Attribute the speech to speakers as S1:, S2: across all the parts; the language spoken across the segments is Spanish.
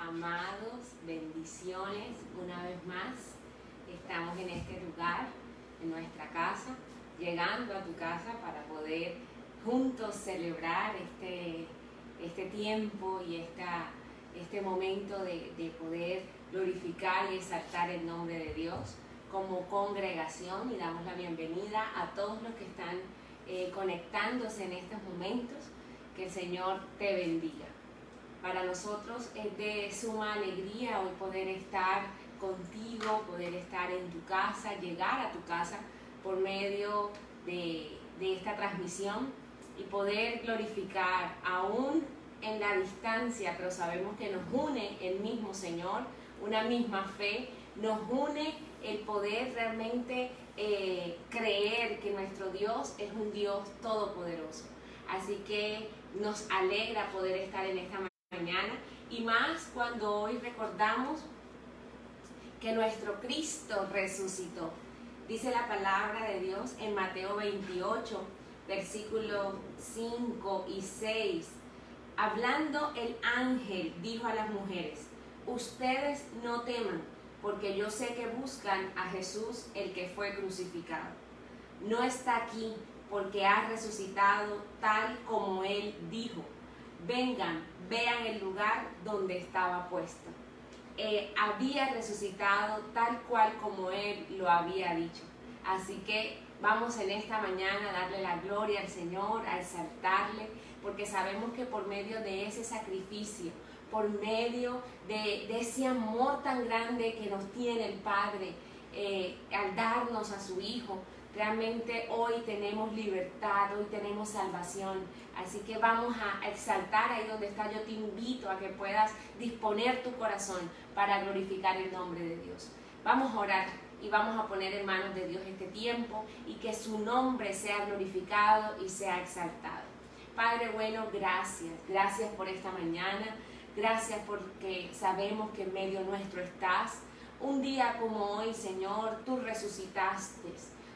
S1: amados, bendiciones una vez más. Estamos en este lugar, en nuestra casa, llegando a tu casa para poder juntos celebrar este tiempo y este momento de poder glorificar y exaltar el nombre de Dios como congregación, y damos la bienvenida a todos los que están conectándose en estos momentos. Que el Señor te bendiga. Para nosotros es de suma alegría hoy poder estar contigo, poder estar en tu casa, llegar a tu casa por medio de esta transmisión y poder glorificar aún en la distancia, pero sabemos que nos une el mismo Señor, una misma fe, nos une el poder realmente creer que nuestro Dios es un Dios todopoderoso. Así que nos alegra poder estar en esta mañana, y más cuando hoy recordamos que nuestro Cristo resucitó. Dice la palabra de Dios en Mateo 28, versículos 5 y 6. Hablando el ángel dijo a las mujeres: ustedes no teman, porque yo sé que buscan a Jesús, el que fue crucificado. No está aquí, porque ha resucitado tal como Él dijo. Vengan, vean el lugar donde estaba puesto. Había resucitado tal cual como Él lo había dicho. Así que vamos en esta mañana a darle la gloria al Señor, a exaltarle, porque sabemos que por medio de ese sacrificio, por medio de ese amor tan grande que nos tiene el Padre, al darnos a su Hijo, realmente hoy tenemos libertad, hoy tenemos salvación. Así que vamos a exaltar ahí donde está. Yo te invito a que puedas disponer tu corazón para glorificar el nombre de Dios. Vamos a orar y vamos a poner en manos de Dios este tiempo, y que su nombre sea glorificado y sea exaltado. Padre bueno, gracias por esta mañana. Gracias porque sabemos que en medio nuestro estás. Un día como hoy, Señor, tú resucitaste.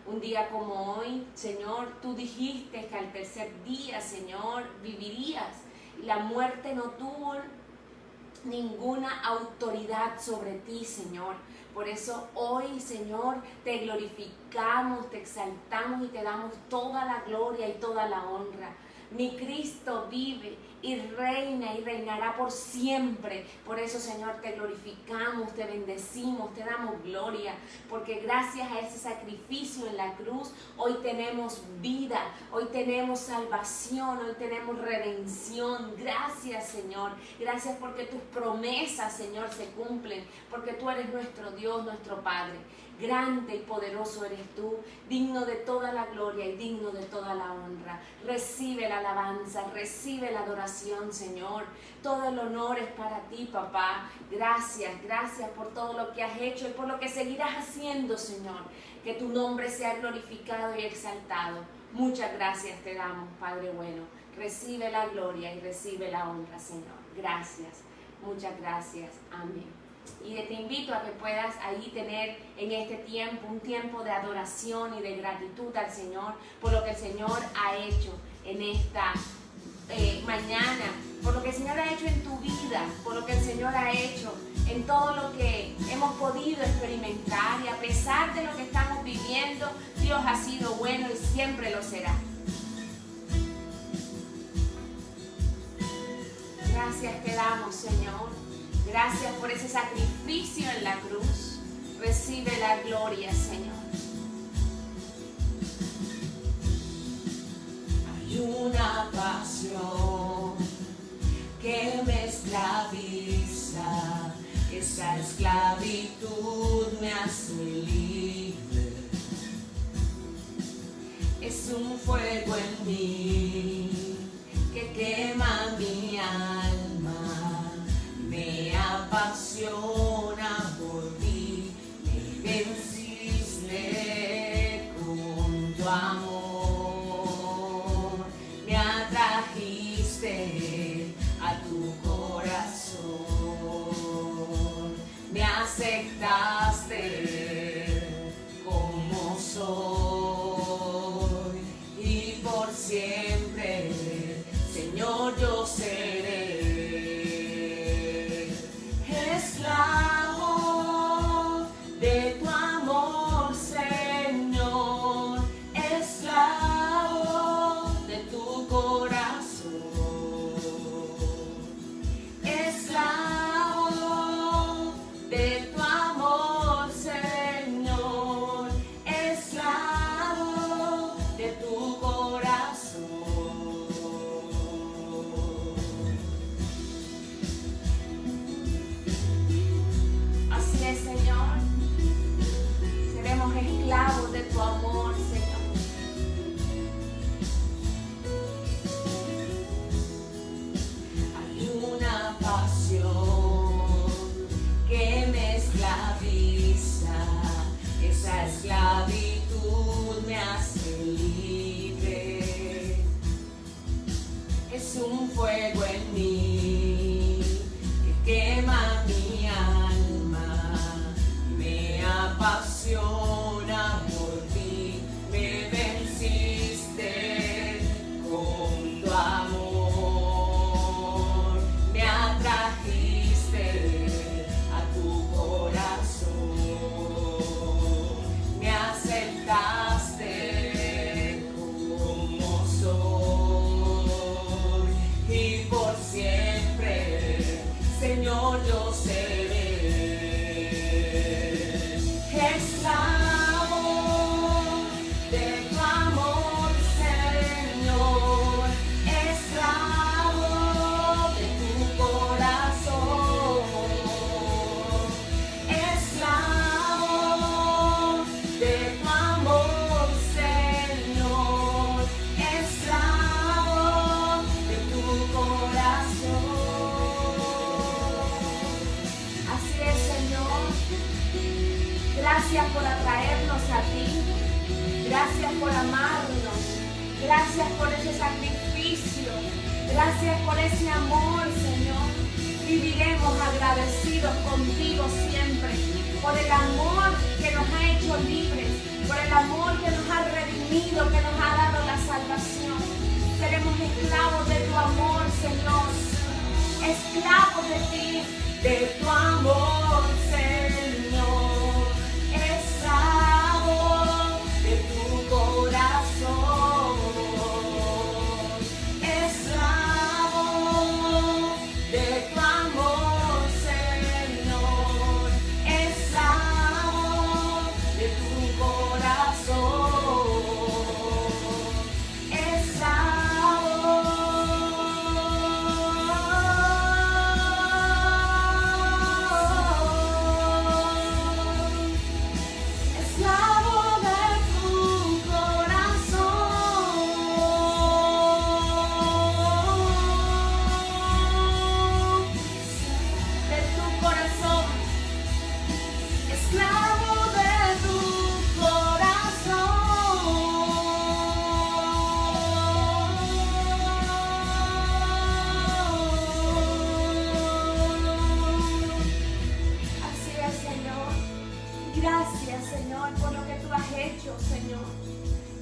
S1: Un día como hoy, Señor, tú dijiste que al tercer día, Señor, vivirías. Y la muerte no tuvo ninguna autoridad sobre ti, Señor. Por eso hoy, Señor, te glorificamos, te exaltamos y te damos toda la gloria y toda la honra. Mi Cristo vive y reina y reinará por siempre. Por eso, Señor, te glorificamos, te bendecimos, te damos gloria, porque gracias a ese sacrificio en la cruz, hoy tenemos vida, hoy tenemos salvación, hoy tenemos redención. Gracias, Señor. Gracias porque tus promesas, Señor, se cumplen, porque tú eres nuestro Dios, nuestro Padre. Grande y poderoso eres tú, digno de toda la gloria y digno de toda la honra. Recibe la alabanza, recibe la adoración, Señor. Todo el honor es para ti, papá. Gracias por todo lo que has hecho y por lo que seguirás haciendo, Señor. Que tu nombre sea glorificado y exaltado. Muchas gracias te damos, Padre bueno. Recibe la gloria y recibe la honra, Señor. Gracias, muchas gracias. Amén. Y te invito a que puedas ahí tener en este tiempo un tiempo de adoración y de gratitud al Señor por lo que el Señor ha hecho en esta mañana, por lo que el Señor ha hecho en tu vida, por lo que el Señor ha hecho en todo lo que hemos podido experimentar. Y a pesar de lo que estamos viviendo, Dios ha sido bueno y siempre lo será. Gracias te damos, Señor. Gracias por ese sacrificio en la cruz. Recibe la gloria, Señor.
S2: Hay una pasión que me esclaviza. Esa esclavitud me hace libre. Es un fuego en mí que quema mi alma. Me apasiona por ti, me venciste con tu amor, me atrajiste a tu corazón, me aceptaste como soy, y por siempre, Señor, yo seré.
S1: tu amor, Señor.
S2: Hay una pasión que me esclaviza, esa esclavitud me hace libre. Es un fuego en mí que quema mi alma, me apasiona por ti, me venciste con tu amor, me atrajiste a tu corazón, me aceptaste como soy y por siempre, Señor, yo seré esclavo de tu amor, Señor, esclavo de tu corazón, esclavo de tu amor, Señor, esclavo de tu corazón.
S1: Así es, Señor. Gracias por atraernos a ti. Gracias por amarnos. Gracias por ese sacrificio. Gracias por ese amor, Señor. Viviremos agradecidos contigo siempre por el amor que nos ha hecho libres, por el amor que nos ha redimido, que nos ha dado la salvación. Seremos esclavos de tu amor, Señor. Esclavos de ti,
S2: de tu amor, Señor, esclavo de tu corazón, esclavo de tu amor, Señor, esclavo de tu corazón, esclavo.
S1: Gracias, Señor, por lo que tú has hecho, Señor.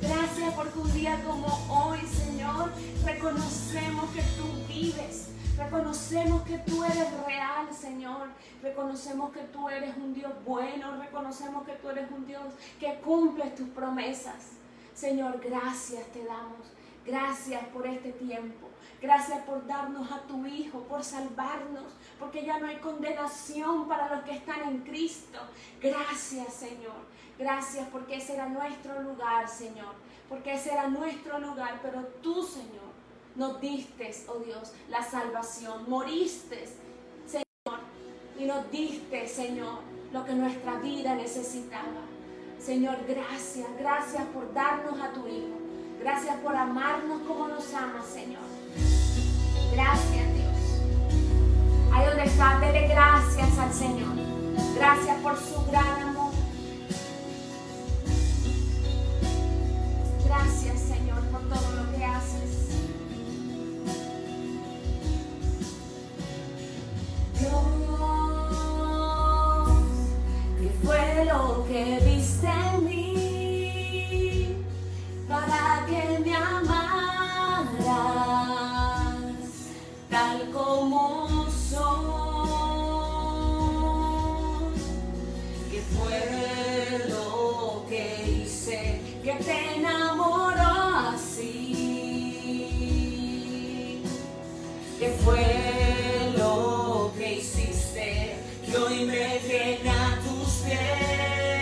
S1: Gracias porque un día como hoy, Señor, reconocemos que tú vives. Reconocemos que tú eres real, Señor. Reconocemos que tú eres un Dios bueno. Reconocemos que tú eres un Dios que cumple tus promesas. Señor, gracias te damos. Gracias por este tiempo. Gracias por darnos a tu Hijo, por salvarnos, porque ya no hay condenación para los que están en Cristo. Gracias, Señor. Gracias porque ese era nuestro lugar, Señor. Porque ese era nuestro lugar, pero tú, Señor, nos diste, oh Dios, la salvación. Moriste, Señor, y nos diste, Señor, lo que nuestra vida necesitaba. Señor, gracias. Gracias por darnos a tu Hijo. Gracias por amarnos como nos amas, Señor. Gracias, Dios. Ahí donde está, dele gracias al Señor. Gracias por su gran amor. Gracias, Señor, por todo lo que haces.
S2: Dios, ¿qué fue lo que viste en mí para que me amaras tal como soy? ¿Qué fue lo que hice que te enamoró así? ¿Qué fue lo que hiciste que hoy me tiene a tus pies?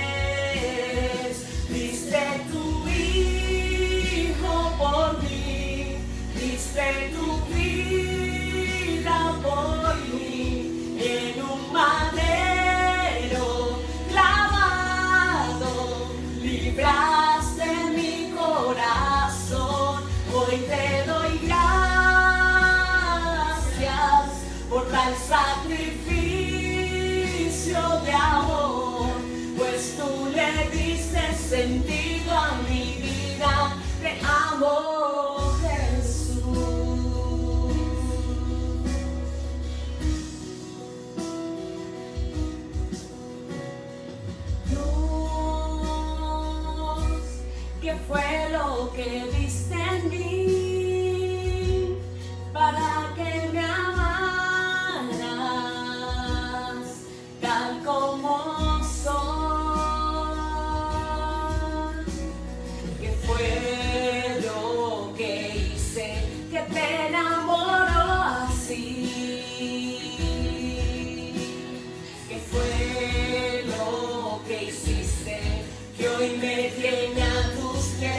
S2: Diste tu Hijo por mí, diste tu vida por mí, en un madero clavado, librado. tal sacrificio de amor, pues tú le diste sentido a mi vida. Te amo, Jesús. Dios, ¿qué fue lo que viste en mí para que me amaras tal como soy? ¿Qué fue lo que hice que te enamoró así? ¿Qué fue lo que hiciste que hoy me tiene a tus pies?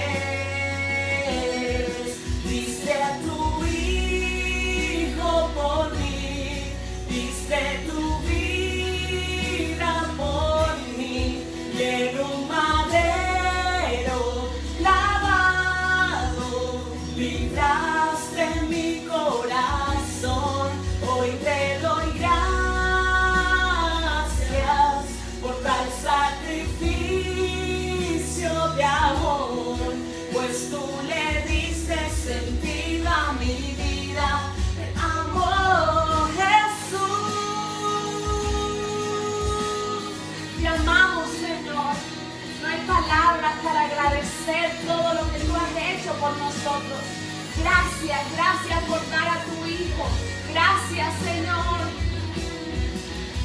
S2: Diste a tu hijo por mí, diste tu vida por mí, y en un madero clavado libraste mi corazón. Hoy te doy gracias por tal sacrificio de amor, pues tú le diste sentido a mi vida. Te amo, Jesús. Te amamos, Señor. No hay palabras para agradecer todo lo que tú has hecho por nosotros. Gracias, gracias por dar a tu Hijo. Gracias, Señor.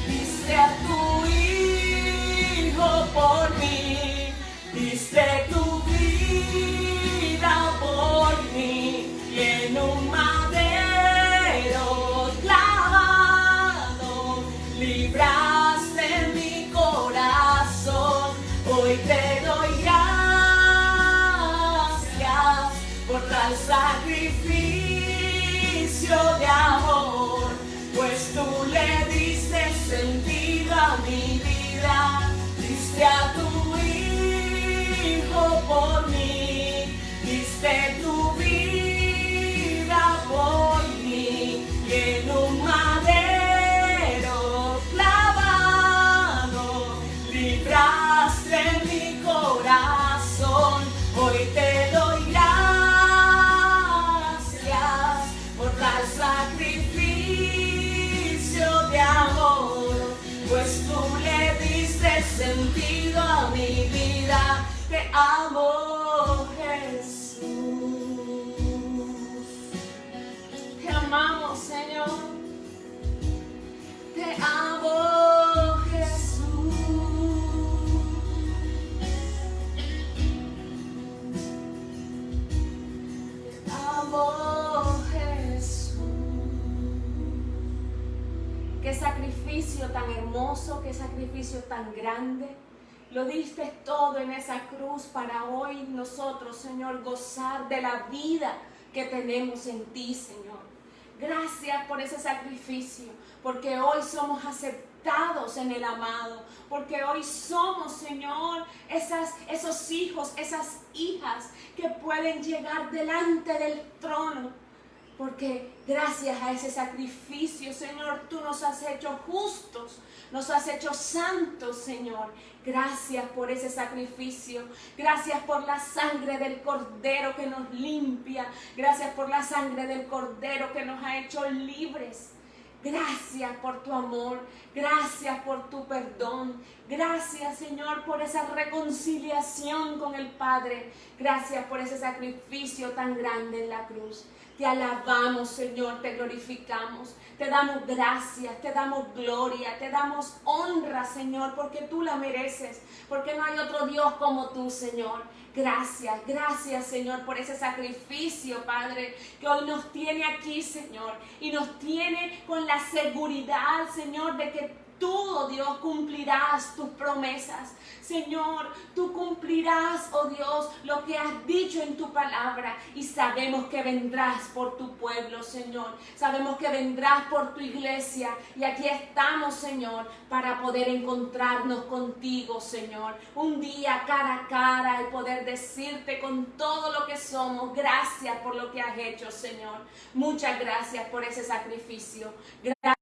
S2: Diste a tu Hijo por mí, diste tu vida por mí, y en un madero clavado libraste mi corazón. Hoy te doy gracias por tal sacrificio de amor, pues tú le diste sentido a mi vida. Diste a tu Hijo por mí, diste tu vida por mí, y en un madero clavado libraste mi corazón. Hoy te doy gracias por tal sacrificio de amor, pues tú le diste sentido a mi vida. Te amo, Jesús. Te amamos, Señor. Te amo, Jesús. Te amo, Jesús. Qué sacrificio tan hermoso, qué sacrificio tan grande. Lo diste todo en esa cruz para hoy nosotros, Señor, gozar de la vida que tenemos en ti, Señor. Gracias por ese sacrificio, porque hoy somos aceptados en el amado, porque hoy somos, Señor, esos hijos, esas hijas que pueden llegar delante del trono. Porque gracias a ese sacrificio, Señor, tú nos has hecho justos, nos has hecho santos, Señor. Gracias por ese sacrificio. Gracias por la sangre del Cordero que nos limpia. Gracias por la sangre del Cordero que nos ha hecho libres. Gracias por tu amor, gracias por tu perdón, gracias, Señor, por esa reconciliación con el Padre, gracias por ese sacrificio tan grande en la cruz. Te alabamos, Señor, te glorificamos, te damos gracias, te damos gloria, te damos honra, Señor, porque tú la mereces, porque no hay otro Dios como tú, Señor. Gracias, gracias, Señor, por ese sacrificio, Padre, que hoy nos tiene aquí, Señor, y nos tiene con la seguridad, Señor, de que tú, oh Dios, cumplirás tus promesas. Señor, tú cumplirás, oh Dios, lo que has dicho en tu palabra. Y sabemos que vendrás por tu pueblo, Señor. Sabemos que vendrás por tu iglesia. Y aquí estamos, Señor, para poder encontrarnos contigo, Señor. Un día cara a cara y poder decirte con todo lo que somos, gracias por lo que has hecho, Señor. Muchas gracias por ese sacrificio. Gracias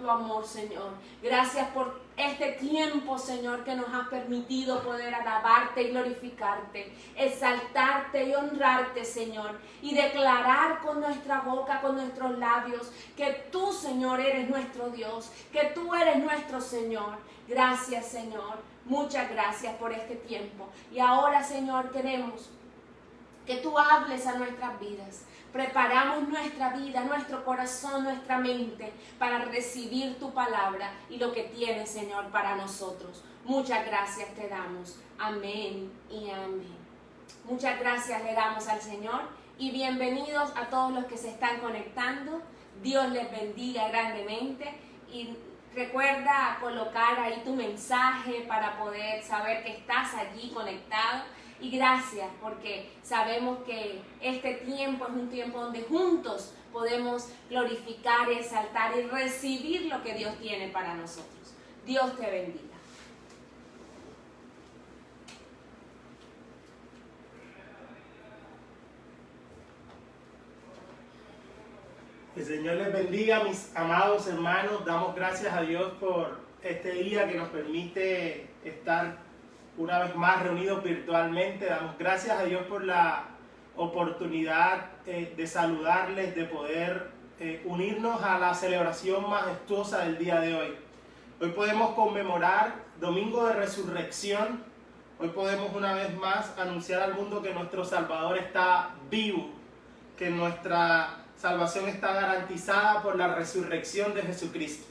S2: tu amor, Señor. Gracias por este tiempo, Señor, que nos has permitido poder alabarte y glorificarte, exaltarte y honrarte, Señor, y declarar con nuestra boca, con nuestros labios, que tú, Señor, eres nuestro Dios, que tú eres nuestro Señor. Gracias, Señor. Muchas gracias por este tiempo. Y ahora, Señor, queremos que tú hables a nuestras vidas. Preparamos nuestra vida, nuestro corazón, nuestra mente para recibir tu palabra y lo que tienes, Señor, para nosotros. Muchas gracias te damos. Amén y amén. Muchas gracias le damos al Señor y bienvenidos a todos los que se están conectando. Dios les bendiga grandemente y recuerda colocar ahí tu mensaje para poder saber que estás allí conectado. Y gracias porque sabemos que este tiempo es un tiempo donde juntos podemos glorificar, exaltar y recibir lo que Dios tiene para nosotros. Dios te bendiga.
S3: Que el Señor les bendiga, mis amados hermanos. Damos gracias a Dios por este día que nos permite estar una vez más reunidos virtualmente. Damos gracias a Dios por la oportunidad de saludarles, de poder unirnos a la celebración majestuosa del día de hoy. Hoy podemos conmemorar Domingo de Resurrección. Hoy podemos una vez más anunciar al mundo que nuestro Salvador está vivo, que nuestra salvación está garantizada por la resurrección de Jesucristo.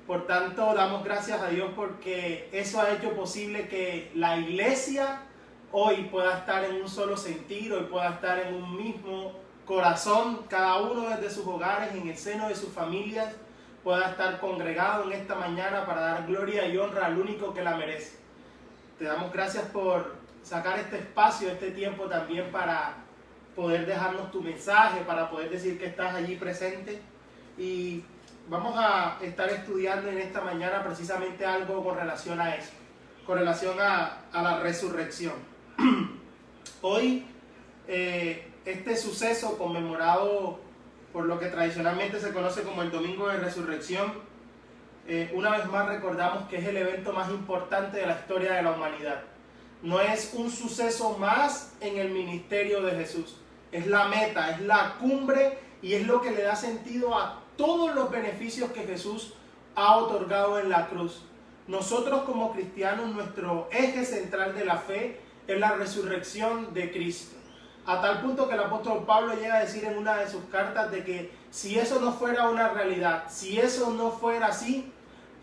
S3: Por tanto, damos gracias a Dios porque eso ha hecho posible que la iglesia hoy pueda estar en un solo sentir, hoy pueda estar en un mismo corazón, cada uno desde sus hogares, en el seno de sus familias, pueda estar congregado en esta mañana para dar gloria y honra al único que la merece. Te damos gracias por sacar este espacio, este tiempo también para poder dejarnos tu mensaje, para poder decir que estás allí presente. Y vamos a estar estudiando en esta mañana precisamente algo con relación a eso, con relación a la resurrección. Hoy, este suceso conmemorado por lo que tradicionalmente se conoce como el Domingo de Resurrección, una vez más recordamos que es el evento más importante de la historia de la humanidad. No es un suceso más en el ministerio de Jesús, es la meta, es la cumbre y es lo que le da sentido a todos los beneficios que Jesús ha otorgado en la cruz. Nosotros como cristianos, nuestro eje central de la fe es la resurrección de Cristo. A tal punto que el apóstol Pablo llega a decir en una de sus cartas de que si eso no fuera una realidad, si eso no fuera así,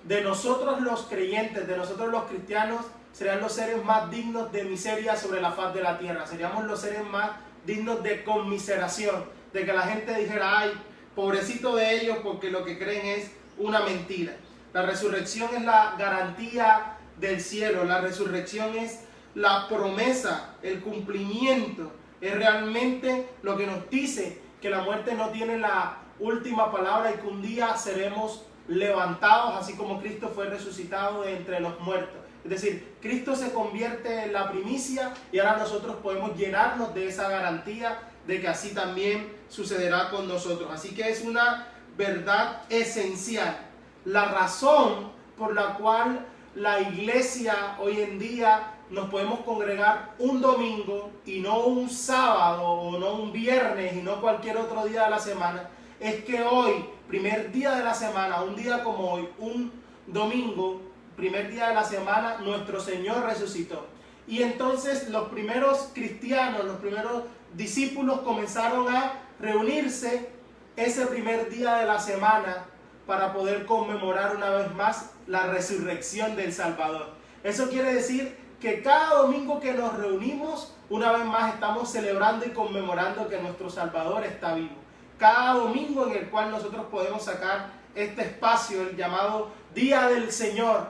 S3: de nosotros los creyentes, de nosotros los cristianos, serían los seres más dignos de miseria sobre la faz de la tierra. Seríamos los seres más dignos de conmiseración, de que la gente dijera, ay, pobrecito de ellos porque lo que creen es una mentira. La resurrección es la garantía del cielo, la resurrección es la promesa, el cumplimiento, es realmente lo que nos dice que la muerte no tiene la última palabra y que un día seremos levantados así como Cristo fue resucitado de entre los muertos. Es decir, Cristo se convierte en la primicia y ahora nosotros podemos llenarnos de esa garantía de que así también sucederá con nosotros. Así que es una verdad esencial. La razón por la cual la iglesia hoy en día nos podemos congregar un domingo y no un sábado o no un viernes y no cualquier otro día de la semana, es que hoy, primer día de la semana, un día como hoy, un domingo, primer día de la semana, nuestro Señor resucitó. Y entonces los primeros cristianos, los primeros discípulos comenzaron a reunirse ese primer día de la semana para poder conmemorar una vez más la resurrección del Salvador. Eso quiere decir que cada domingo que nos reunimos, una vez más estamos celebrando y conmemorando que nuestro Salvador está vivo. Cada domingo en el cual nosotros podemos sacar este espacio, el llamado Día del Señor,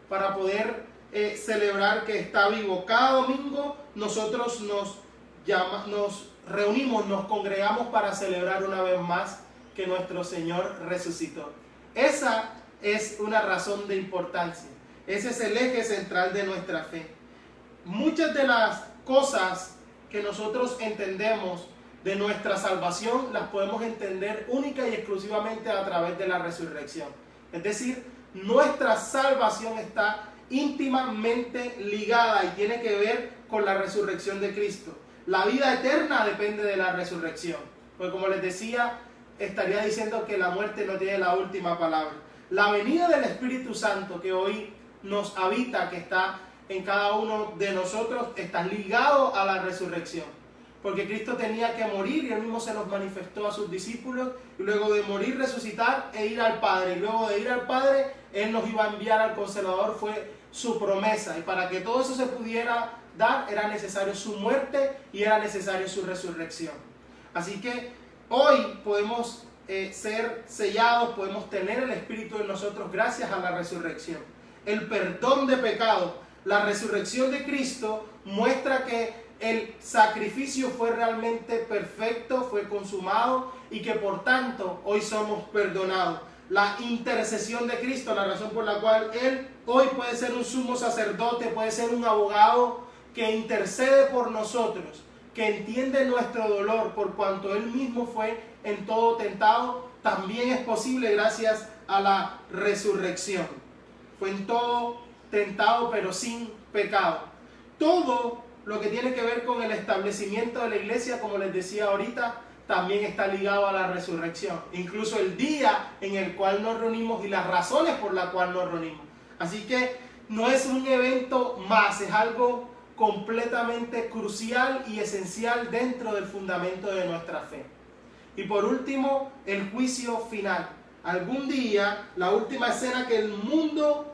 S3: para poder celebrar que está vivo. Cada domingo nosotros nos reunimos, nos congregamos para celebrar una vez más que nuestro Señor resucitó. Esa es una razón de importancia. Ese es el eje central de nuestra fe. Muchas de las cosas que nosotros entendemos de nuestra salvación las podemos entender única y exclusivamente a través de la resurrección. Es decir, nuestra salvación está íntimamente ligada y tiene que ver con la resurrección de Cristo. La vida eterna depende de la resurrección. Pues como les decía, estaría diciendo que la muerte no tiene la última palabra. La venida del Espíritu Santo que hoy nos habita, que está en cada uno de nosotros, está ligado a la resurrección. Porque Cristo tenía que morir y Él mismo se los manifestó a sus discípulos, y luego de morir, resucitar e ir al Padre. Y luego de ir al Padre, Él nos iba a enviar al Consolador, fue su promesa. Y para que todo eso se pudiera dar, era necesario su muerte y era necesario su resurrección. Así que hoy podemos ser sellados, podemos tener el Espíritu en nosotros gracias a la resurrección. El perdón de pecados, la resurrección de Cristo muestra que el sacrificio fue realmente perfecto, fue consumado y que por tanto hoy somos perdonados. La intercesión de Cristo, la razón por la cual Él hoy puede ser un sumo sacerdote, puede ser un abogado que intercede por nosotros, que entiende nuestro dolor por cuanto Él mismo fue en todo tentado, también es posible gracias a la resurrección. Fue en todo tentado pero sin pecado. Todo lo que tiene que ver con el establecimiento de la iglesia, como les decía ahorita, también está ligado a la resurrección. Incluso el día en el cual nos reunimos y las razones por las cuales nos reunimos. Así que no es un evento más, es algo completamente crucial y esencial dentro del fundamento de nuestra fe. Y por último, el juicio final. Algún día, la última escena que el mundo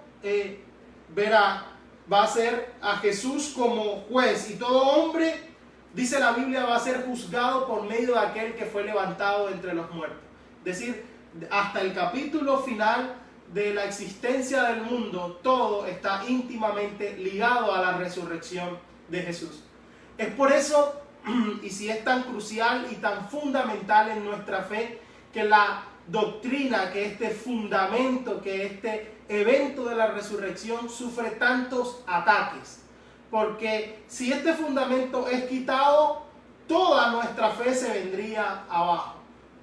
S3: verá va a ser a Jesús como juez, y todo hombre, dice la Biblia, va a ser juzgado por medio de aquel que fue levantado entre los muertos. Es decir, hasta el capítulo final de la existencia del mundo, todo está íntimamente ligado a la resurrección de Jesús. Es por eso, y si es tan crucial y tan fundamental en nuestra fe, que la doctrina, que este fundamento, que este evento de la resurrección sufre tantos ataques. Porque si este fundamento es quitado, toda nuestra fe se vendría abajo.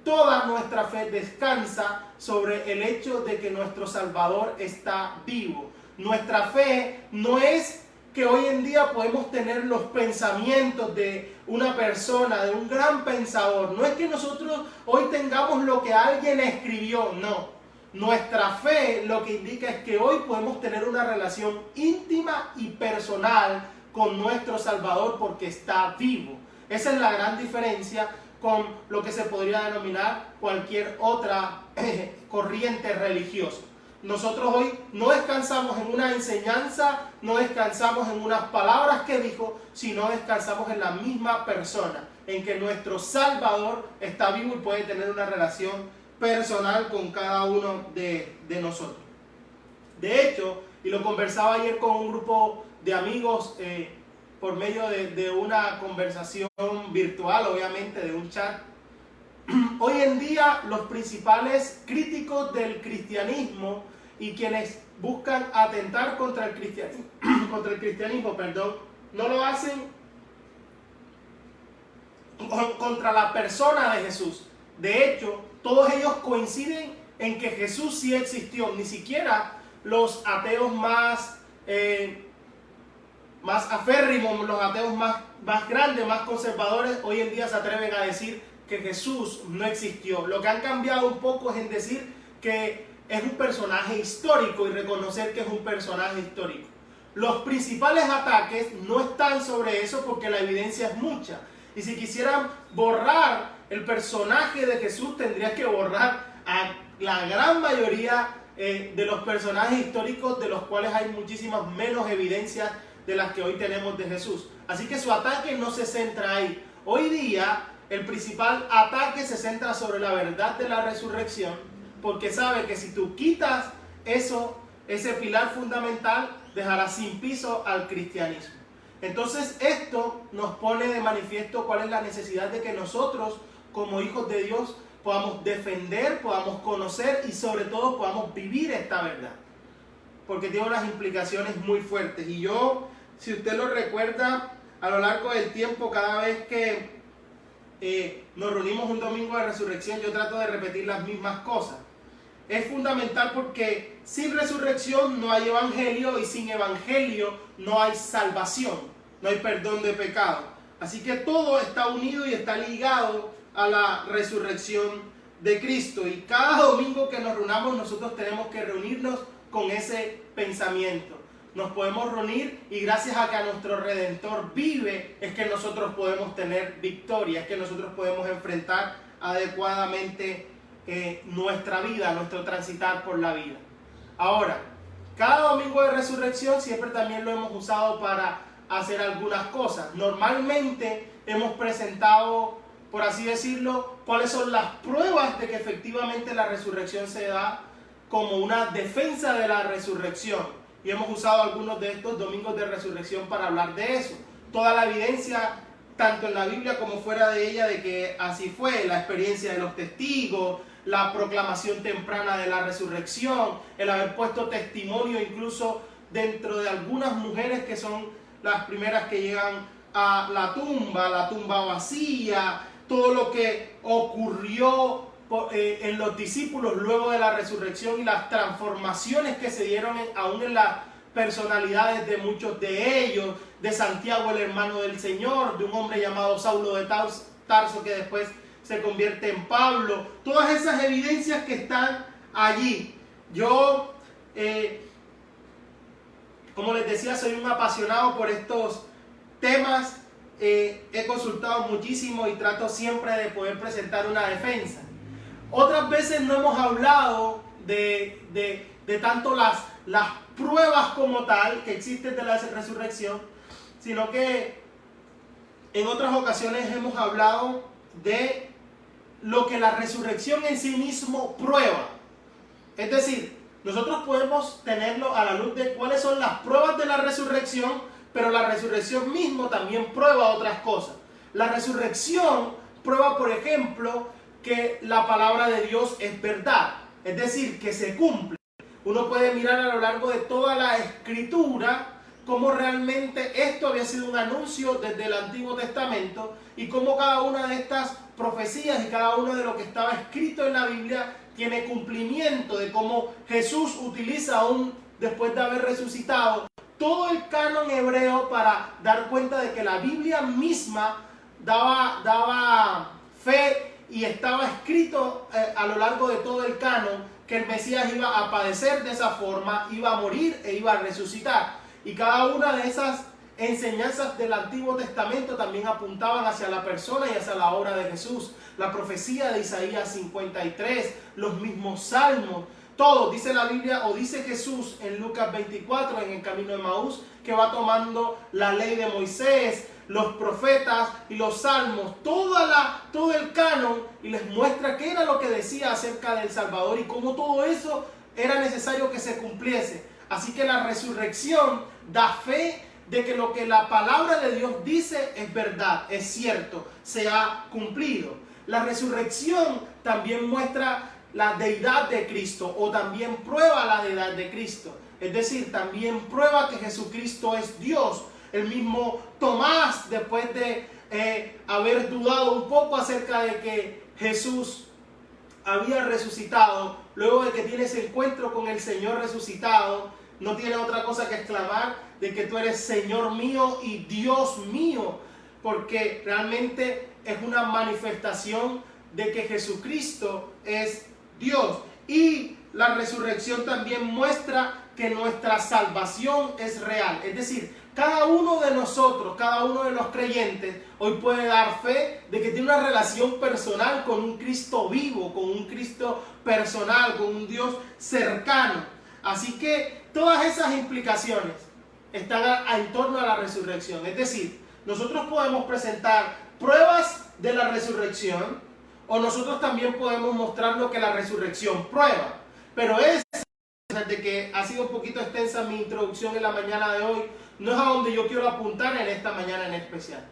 S3: Toda nuestra fe descansa sobre el hecho de que nuestro Salvador está vivo. Nuestra fe no es que hoy en día podemos tener los pensamientos de una persona, de un gran pensador. No es que nosotros hoy tengamos lo que alguien escribió, no. Nuestra fe lo que indica es que hoy podemos tener una relación íntima y personal con nuestro Salvador porque está vivo. Esa es la gran diferencia con lo que se podría denominar cualquier otra corriente religiosa. Nosotros hoy no descansamos en una enseñanza, no descansamos en unas palabras que dijo, sino descansamos en la misma persona, en que nuestro Salvador está vivo y puede tener una relación personal con cada uno de nosotros. De hecho, y lo conversaba ayer con un grupo de amigos por medio de una conversación virtual, obviamente de un chat. Hoy en día los principales críticos del cristianismo y quienes buscan atentar contra el cristianismo, no lo hacen contra la persona de Jesús. De hecho, todos ellos coinciden en que Jesús sí existió. Ni siquiera los ateos más aférrimos, los ateos más grandes, más conservadores, hoy en día se atreven a decir que Jesús no existió. Lo que han cambiado un poco es en decir que es un personaje histórico y reconocer que es un personaje histórico. Los principales ataques no están sobre eso porque la evidencia es mucha. Y si quisieran borrar el personaje de Jesús, tendrían que borrar a la gran mayoría de los personajes históricos, de los cuales hay muchísimas menos evidencias de las que hoy tenemos de Jesús. Así que su ataque no se centra ahí. Hoy día el principal ataque se centra sobre la verdad de la resurrección, porque sabe que si tú quitas ese pilar fundamental, dejarás sin piso al cristianismo. Entonces esto nos pone de manifiesto cuál es la necesidad de que nosotros, como hijos de Dios, podamos defender, podamos conocer y sobre todo podamos vivir esta verdad. Porque tiene unas implicaciones muy fuertes. Y yo, si usted lo recuerda, a lo largo del tiempo, cada vez que nos reunimos un domingo de resurrección, yo trato de repetir las mismas cosas. es fundamental porque sin resurrección no hay evangelio y sin evangelio no hay salvación, no hay perdón de pecado. Así que todo está unido y está ligado a la resurrección de Cristo. Y cada domingo que nos reunamos nosotros tenemos que reunirnos con ese pensamiento. Nos podemos reunir y gracias a que nuestro Redentor vive es que nosotros podemos tener victoria, es que nosotros podemos enfrentar adecuadamente nuestra vida, nuestro transitar por la vida. Ahora, cada domingo de resurrección siempre también lo hemos usado para hacer algunas cosas. Normalmente hemos presentado, por así decirlo, cuáles son las pruebas de que efectivamente la resurrección se da como una defensa de la resurrección. Y hemos usado algunos de estos domingos de resurrección para hablar de eso. Toda la evidencia, tanto en la Biblia como fuera de ella, de que así fue, la experiencia de los testigos, la proclamación temprana de la resurrección, el haber puesto testimonio incluso dentro de algunas mujeres que son las primeras que llegan a la tumba vacía, todo lo que ocurrió en los discípulos luego de la resurrección y las transformaciones que se dieron aún en las personalidades de muchos de ellos, de Santiago el hermano del Señor, de un hombre llamado Saulo de Tarso que después se convierte en Pablo. Todas esas evidencias que están allí. Yo, como les decía, soy un apasionado por estos temas. He consultado muchísimo y trato siempre de poder presentar una defensa. Otras veces no hemos hablado de tanto las pruebas como tal que existen de la resurrección, sino que en otras ocasiones hemos hablado de lo que la resurrección en sí mismo prueba. Es decir, nosotros podemos tenerlo a la luz de cuáles son las pruebas de la resurrección, pero la resurrección mismo también prueba otras cosas. La resurrección prueba, por ejemplo, que la palabra de Dios es verdad, es decir, que se cumple. Uno puede mirar a lo largo de toda la Escritura cómo realmente esto había sido un anuncio desde el Antiguo Testamento y cómo cada una de estas profecías y cada uno de lo que estaba escrito en la Biblia tiene cumplimiento, de cómo Jesús utiliza aún después de haber resucitado todo el canon hebreo para dar cuenta de que la Biblia misma daba fe y estaba escrito a lo largo de todo el canon que el Mesías iba a padecer de esa forma, iba a morir e iba a resucitar. Y cada una de esas enseñanzas del Antiguo Testamento también apuntaban hacia la persona y hacia la obra de Jesús. La profecía de Isaías 53, los mismos salmos, todo, dice la Biblia o dice Jesús en Lucas 24, en el camino de Maús, que va tomando la ley de Moisés, los profetas y los salmos, todo el canon, y les muestra qué era lo que decía acerca del Salvador y cómo todo eso era necesario que se cumpliese. Así que la resurrección da fe de que lo que la palabra de Dios dice es verdad, es cierto, se ha cumplido. La resurrección también muestra la deidad de Cristo o también prueba la deidad de Cristo. Es decir, también prueba que Jesucristo es Dios. El mismo Tomás, después de haber dudado un poco acerca de que Jesús había resucitado, luego de que tiene ese encuentro con el Señor resucitado, no tiene otra cosa que exclamar de que tú eres Señor mío y Dios mío, porque realmente es una manifestación de que Jesucristo es Dios. Y la resurrección también muestra que nuestra salvación es real. Es decir, cada uno de nosotros, cada uno de los creyentes, hoy puede dar fe de que tiene una relación personal con un Cristo vivo, con un Cristo personal, con un Dios cercano. Así que todas esas implicaciones están en torno a la resurrección. Es decir, nosotros podemos presentar pruebas de la resurrección o nosotros también podemos mostrar lo que la resurrección prueba. Pero de que ha sido un poquito extensa mi introducción en la mañana de hoy, no es a donde yo quiero apuntar en esta mañana en especial.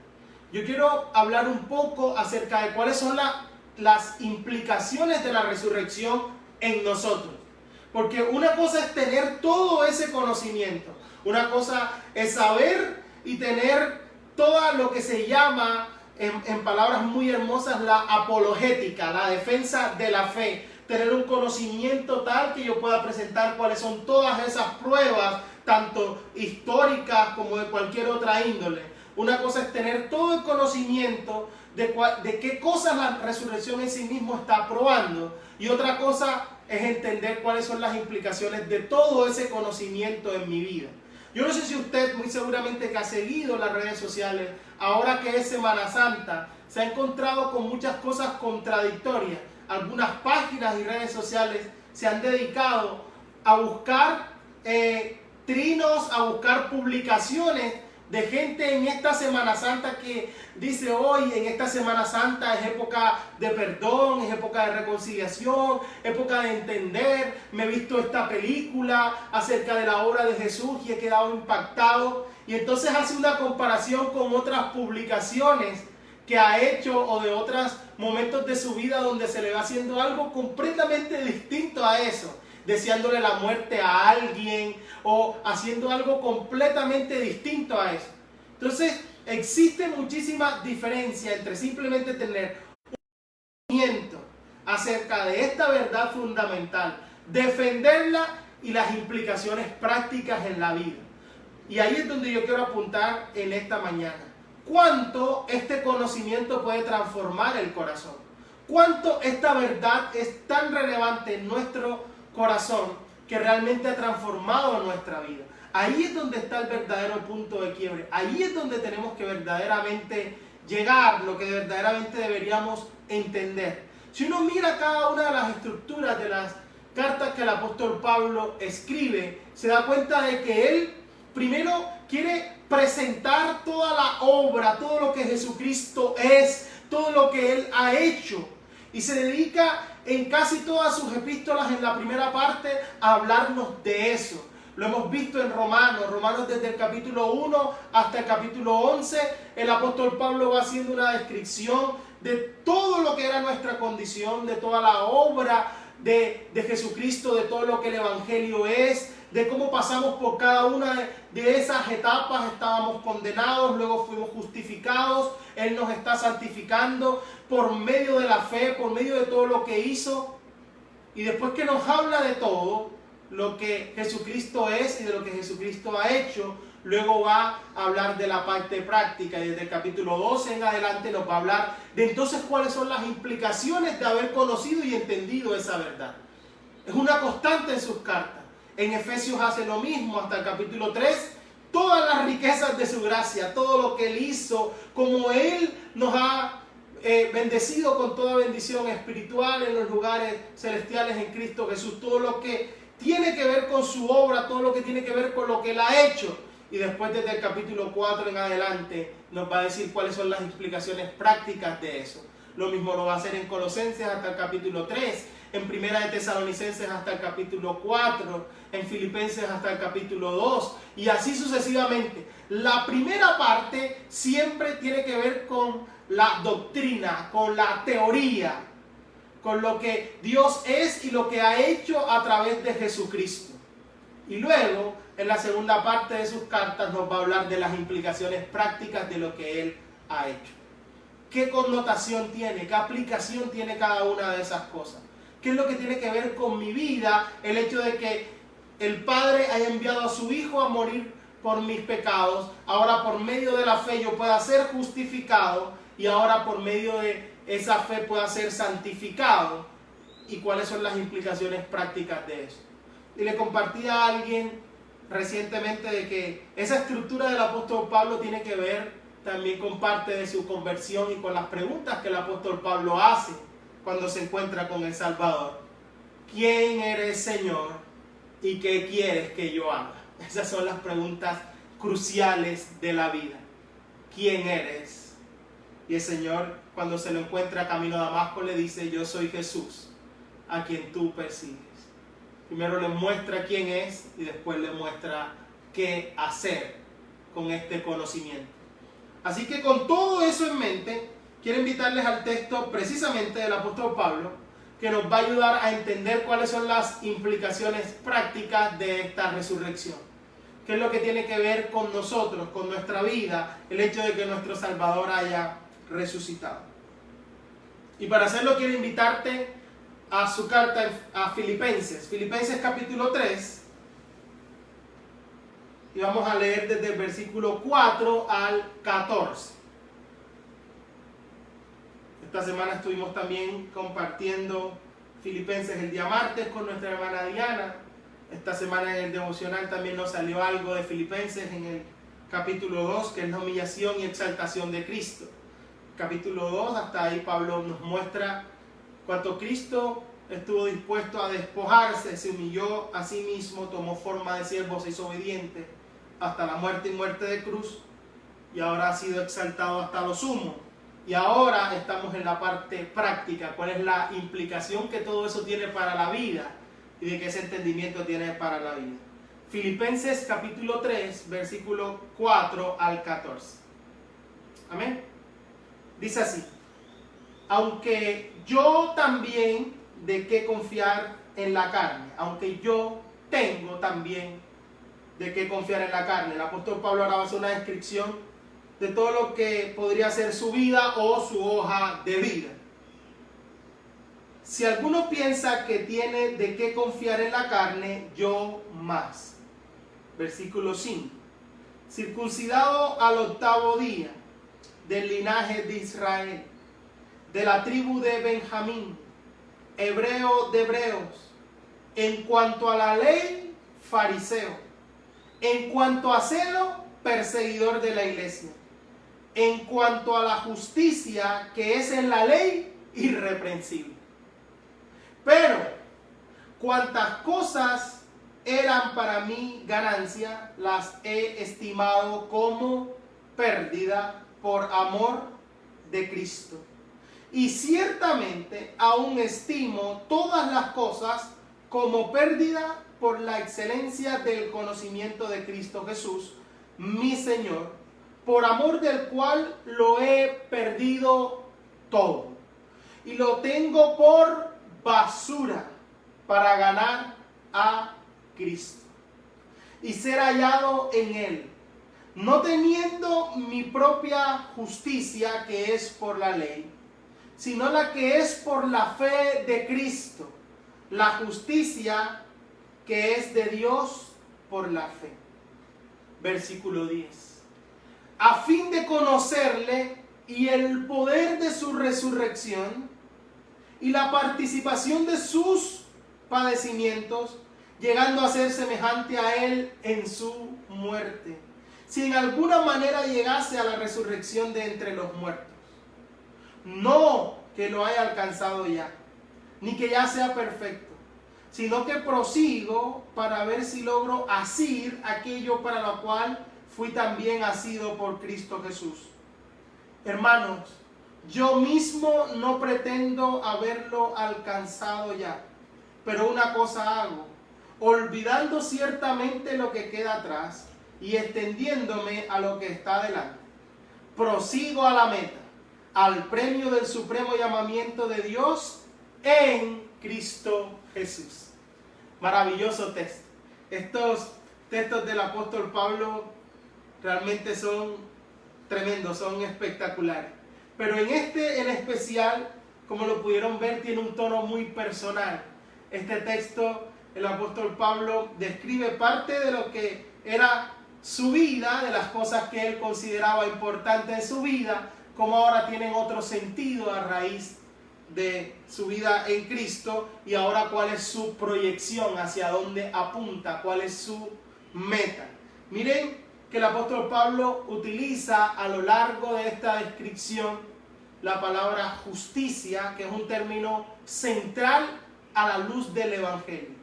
S3: Yo quiero hablar un poco acerca de cuáles son las implicaciones de la resurrección en nosotros. Porque una cosa es tener todo ese conocimiento, una cosa es saber y tener todo lo que se llama, en palabras muy hermosas, la apologética, la defensa de la fe. tener un conocimiento tal que yo pueda presentar cuáles son todas esas pruebas, tanto históricas como de cualquier otra índole. Una cosa es tener todo el conocimiento de qué cosas la resurrección en sí mismo está probando, y otra cosa es entender cuáles son las implicaciones de todo ese conocimiento en mi vida. Yo no sé si usted, muy seguramente que ha seguido las redes sociales, ahora que es Semana Santa, se ha encontrado con muchas cosas contradictorias. Algunas páginas y redes sociales se han dedicado a buscar trinos, a buscar publicaciones de gente en esta Semana Santa que dice hoy, en esta Semana Santa es época de perdón, es época de reconciliación, época de entender. Me he visto esta película acerca de la obra de Jesús y he quedado impactado. Y entonces hace una comparación con otras publicaciones que ha hecho o de otros momentos de su vida donde se le va haciendo algo completamente distinto a eso, deseándole la muerte a alguien o haciendo algo completamente distinto a eso. Entonces, existe muchísima diferencia entre simplemente tener un conocimiento acerca de esta verdad fundamental, defenderla y las implicaciones prácticas en la vida. Y ahí es donde yo quiero apuntar en esta mañana. ¿Cuánto este conocimiento puede transformar el corazón? ¿Cuánto esta verdad es tan relevante en nuestro corazón que realmente ha transformado nuestra vida? Ahí es donde está el verdadero punto de quiebre. Ahí es donde tenemos que verdaderamente llegar, lo que verdaderamente deberíamos entender. Si uno mira cada una de las estructuras de las cartas que el apóstol Pablo escribe, se da cuenta de que él primero quiere presentar toda la obra, todo lo que Jesucristo es, todo lo que Él ha hecho. Y se dedica en casi todas sus epístolas en la primera parte a hablarnos de eso. Lo hemos visto en Romanos desde el capítulo 1 hasta el capítulo 11. El apóstol Pablo va haciendo una descripción de todo lo que era nuestra condición, de toda la obra de Jesucristo, de todo lo que el Evangelio es, de cómo pasamos por cada una de esas etapas. Estábamos condenados, luego fuimos justificados, Él nos está santificando por medio de la fe, por medio de todo lo que hizo. Y después que nos habla de todo lo que Jesucristo es y de lo que Jesucristo ha hecho, luego va a hablar de la parte práctica, y desde el capítulo 12 en adelante nos va a hablar de entonces cuáles son las implicaciones de haber conocido y entendido esa verdad. Es una constante en sus cartas. En Efesios hace lo mismo hasta el capítulo 3. Todas las riquezas de su gracia, todo lo que Él hizo, como Él nos ha bendecido con toda bendición espiritual en los lugares celestiales en Cristo Jesús, todo lo que tiene que ver con su obra, todo lo que tiene que ver con lo que Él ha hecho. Y después desde el capítulo 4 en adelante nos va a decir cuáles son las implicaciones prácticas de eso. Lo mismo lo va a hacer en Colosenses hasta el capítulo 3, en Primera de Tesalonicenses hasta el capítulo 4, en Filipenses hasta el capítulo 2, y así sucesivamente. La primera parte siempre tiene que ver con la doctrina, con la teoría, con lo que Dios es y lo que ha hecho a través de Jesucristo. Y luego, en la segunda parte de sus cartas, nos va a hablar de las implicaciones prácticas de lo que Él ha hecho. ¿Qué connotación tiene? ¿Qué aplicación tiene cada una de esas cosas? ¿Qué es lo que tiene que ver con mi vida? El hecho de que el Padre haya enviado a su Hijo a morir por mis pecados. Ahora por medio de la fe yo pueda ser justificado. Y ahora por medio de esa fe pueda ser santificado. ¿Y cuáles son las implicaciones prácticas de eso? Y le compartí a alguien recientemente de que esa estructura del apóstol Pablo tiene que ver también con parte de su conversión y con las preguntas que el apóstol Pablo hace cuando se encuentra con el Salvador. ¿Quién eres, Señor? ¿Y qué quieres que yo haga? Esas son las preguntas cruciales de la vida. ¿Quién eres? Y el Señor, cuando se lo encuentra camino a Damasco, le dice: yo soy Jesús, a quien tú persigues. Primero le muestra quién es y después le muestra qué hacer con este conocimiento. Así que con todo eso en mente, quiero invitarles al texto precisamente del apóstol Pablo, que nos va a ayudar a entender cuáles son las implicaciones prácticas de esta resurrección. ¿Qué es lo que tiene que ver con nosotros, con nuestra vida, el hecho de que nuestro Salvador haya resucitado? Y para hacerlo quiero invitarte a su carta a Filipenses. Filipenses capítulo 3. Y vamos a leer desde el versículo 4 al 14. Esta semana estuvimos también compartiendo Filipenses el día martes con nuestra hermana Diana. Esta semana en el devocional también nos salió algo de Filipenses en el capítulo 2, que es la humillación y exaltación de Cristo. Capítulo 2, hasta ahí Pablo nos muestra cuánto Cristo estuvo dispuesto a despojarse, se humilló a sí mismo, tomó forma de siervo, se hizo obediente hasta la muerte y muerte de cruz, y ahora ha sido exaltado hasta lo sumo. Y ahora estamos en la parte práctica, cuál es la implicación que todo eso tiene para la vida y de qué ese entendimiento tiene para la vida. Filipenses capítulo 3, versículo 4 al 14. Amén. Dice así: aunque yo también de qué confiar en la carne, aunque yo tengo también de qué confiar en la carne. El apóstol Pablo ahora va a hacer una descripción de todo lo que podría ser su vida o su hoja de vida. Si alguno piensa que tiene de qué confiar en la carne, yo más. Versículo 5. Circuncidado al 8º día, del linaje de Israel, de la tribu de Benjamín, hebreo de hebreos, en cuanto a la ley, fariseo, en cuanto a celo, perseguidor de la iglesia, en cuanto a la justicia que es en la ley, irreprensible. Pero cuantas cosas eran para mí ganancia, las he estimado como pérdida por amor de Cristo. Y ciertamente aún estimo todas las cosas como pérdida por la excelencia del conocimiento de Cristo Jesús, mi Señor, por amor del cual lo he perdido todo y lo tengo por basura para ganar a Cristo y ser hallado en Él, no teniendo mi propia justicia que es por la ley, sino la que es por la fe de Cristo, la justicia que es de Dios por la fe. Versículo 10. A fin de conocerle y el poder de su resurrección y la participación de sus padecimientos, llegando a ser semejante a él en su muerte, si en alguna manera llegase a la resurrección de entre los muertos. No que lo haya alcanzado ya, ni que ya sea perfecto, sino que prosigo para ver si logro asir aquello para lo cual fui también asido por Cristo Jesús. Hermanos, yo mismo no pretendo haberlo alcanzado ya, pero una cosa hago, olvidando ciertamente lo que queda atrás y extendiéndome a lo que está delante. Prosigo a la meta, al premio del supremo llamamiento de Dios en Cristo Jesús. Maravilloso texto. Estos textos del apóstol Pablo realmente son tremendos, son espectaculares. Pero en este en especial, como lo pudieron ver, tiene un tono muy personal. Este texto, el apóstol Pablo describe parte de lo que era su vida, de las cosas que él consideraba importantes en su vida, como ahora tienen otro sentido a raíz de su vida en Cristo, y ahora cuál es su proyección, hacia dónde apunta, cuál es su meta. Miren que el apóstol Pablo utiliza a lo largo de esta descripción la palabra justicia, que es un término central a la luz del Evangelio.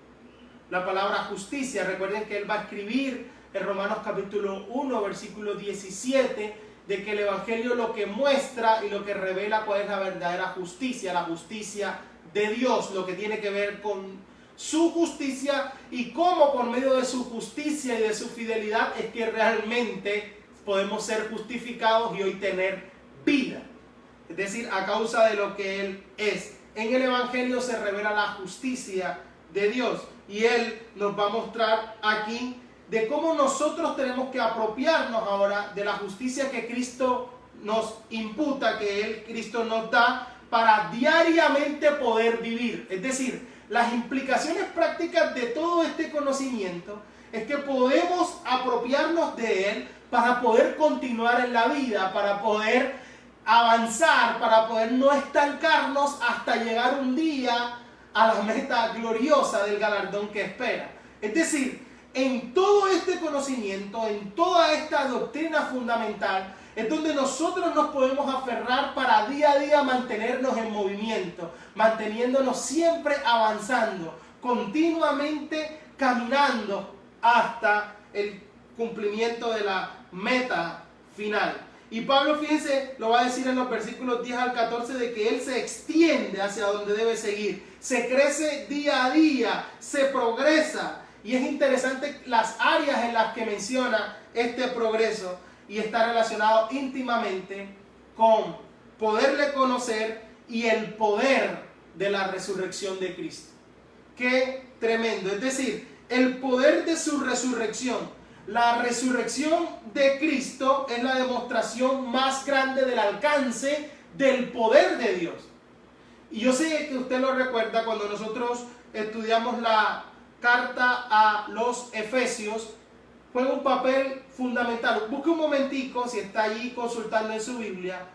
S3: La palabra justicia, recuerden que él va a escribir en Romanos capítulo 1, versículo 17, de que el Evangelio lo que muestra y lo que revela cuál es la verdadera justicia, la justicia de Dios, lo que tiene que ver con su justicia y cómo por medio de su justicia y de su fidelidad es que realmente podemos ser justificados y hoy tener vida. Es decir, a causa de lo que Él es. En el Evangelio se revela la justicia de Dios y Él nos va a mostrar aquí de cómo nosotros tenemos que apropiarnos ahora de la justicia que Cristo nos imputa, que Cristo nos da, para diariamente poder vivir. Es decir, las implicaciones prácticas de todo este conocimiento es que podemos apropiarnos de él para poder continuar en la vida, para poder avanzar, para poder no estancarnos hasta llegar un día a la meta gloriosa del galardón que espera. Es decir, en todo este conocimiento, en toda esta doctrina fundamental, es donde nosotros nos podemos aferrar para día a día mantenernos en movimiento, manteniéndonos siempre avanzando, continuamente caminando hasta el cumplimiento de la meta final. Y Pablo, fíjense, lo va a decir en los versículos 10 al 14, de que él se extiende hacia donde debe seguir, se crece día a día, se progresa. Y es interesante las áreas en las que menciona este progreso, y está relacionado íntimamente con poderle conocer y el poder de la resurrección de Cristo. ¡Qué tremendo! Es decir, el poder de su resurrección. La resurrección de Cristo es la demostración más grande del alcance del poder de Dios. Y yo sé que usted lo recuerda cuando nosotros estudiamos la carta a los Efesios, juega un papel fundamental. Busque un momentico, si está allí consultando en su Biblia,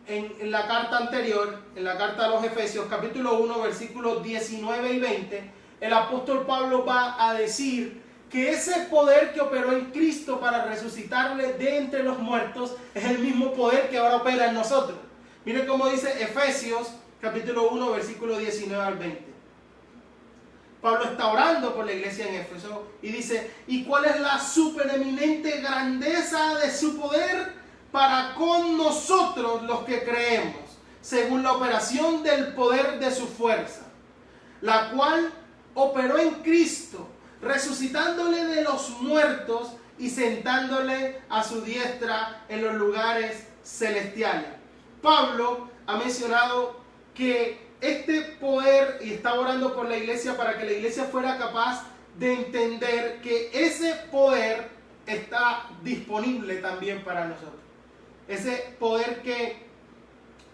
S3: en la carta anterior, en la carta a los Efesios, capítulo 1, versículos 19 y 20, el apóstol Pablo va a decir que ese poder que operó en Cristo para resucitarle de entre los muertos es el mismo poder que ahora opera en nosotros. Mire cómo dice Efesios, capítulo 1, versículo 19 al 20. Pablo está orando por la iglesia en Éfeso y dice: ¿y cuál es la supereminente grandeza de su poder para con nosotros los que creemos, según la operación del poder de su fuerza, la cual operó en Cristo, resucitándole de los muertos y sentándole a su diestra en los lugares celestiales? Pablo ha mencionado que este poder, y está orando por la iglesia para que la iglesia fuera capaz de entender que ese poder está disponible también para nosotros. Ese poder que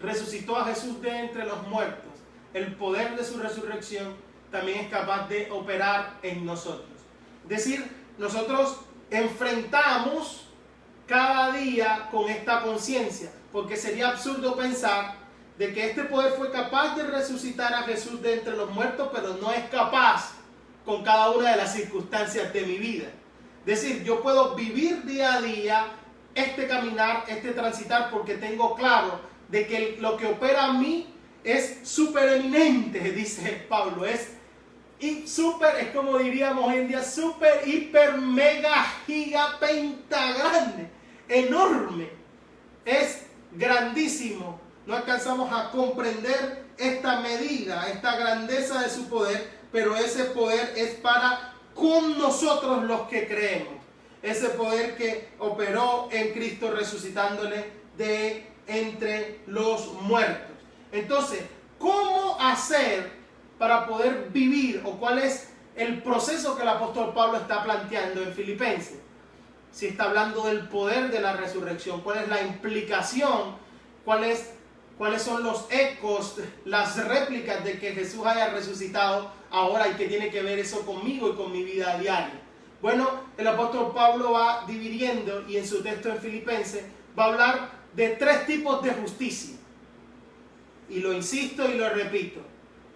S3: resucitó a Jesús de entre los muertos, el poder de su resurrección también es capaz de operar en nosotros. Es decir, nosotros enfrentamos cada día con esta conciencia, porque sería absurdo pensar de que este poder fue capaz de resucitar a Jesús de entre los muertos, pero no es capaz con cada una de las circunstancias de mi vida. Es decir, yo puedo vivir día a día este caminar, este transitar, porque tengo claro de que lo que opera a mí es supereminente, dice Pablo, es como diríamos hoy en día, super, hiper, mega, giga, penta grande, enorme, es grandísimo. No alcanzamos a comprender esta medida, esta grandeza de su poder, pero ese poder es para con nosotros los que creemos. Ese poder que operó en Cristo resucitándole de entre los muertos. Entonces, ¿cómo hacer para poder vivir, o cuál es el proceso que el apóstol Pablo está planteando en Filipenses? Si está hablando del poder de la resurrección, ¿cuál es la implicación? ¿Cuáles son los ecos, las réplicas de que Jesús haya resucitado ahora, y qué tiene que ver eso conmigo y con mi vida diaria? Bueno, el apóstol Pablo va dividiendo, y en su texto en Filipenses va a hablar de 3 tipos de justicia. Y lo insisto y lo repito,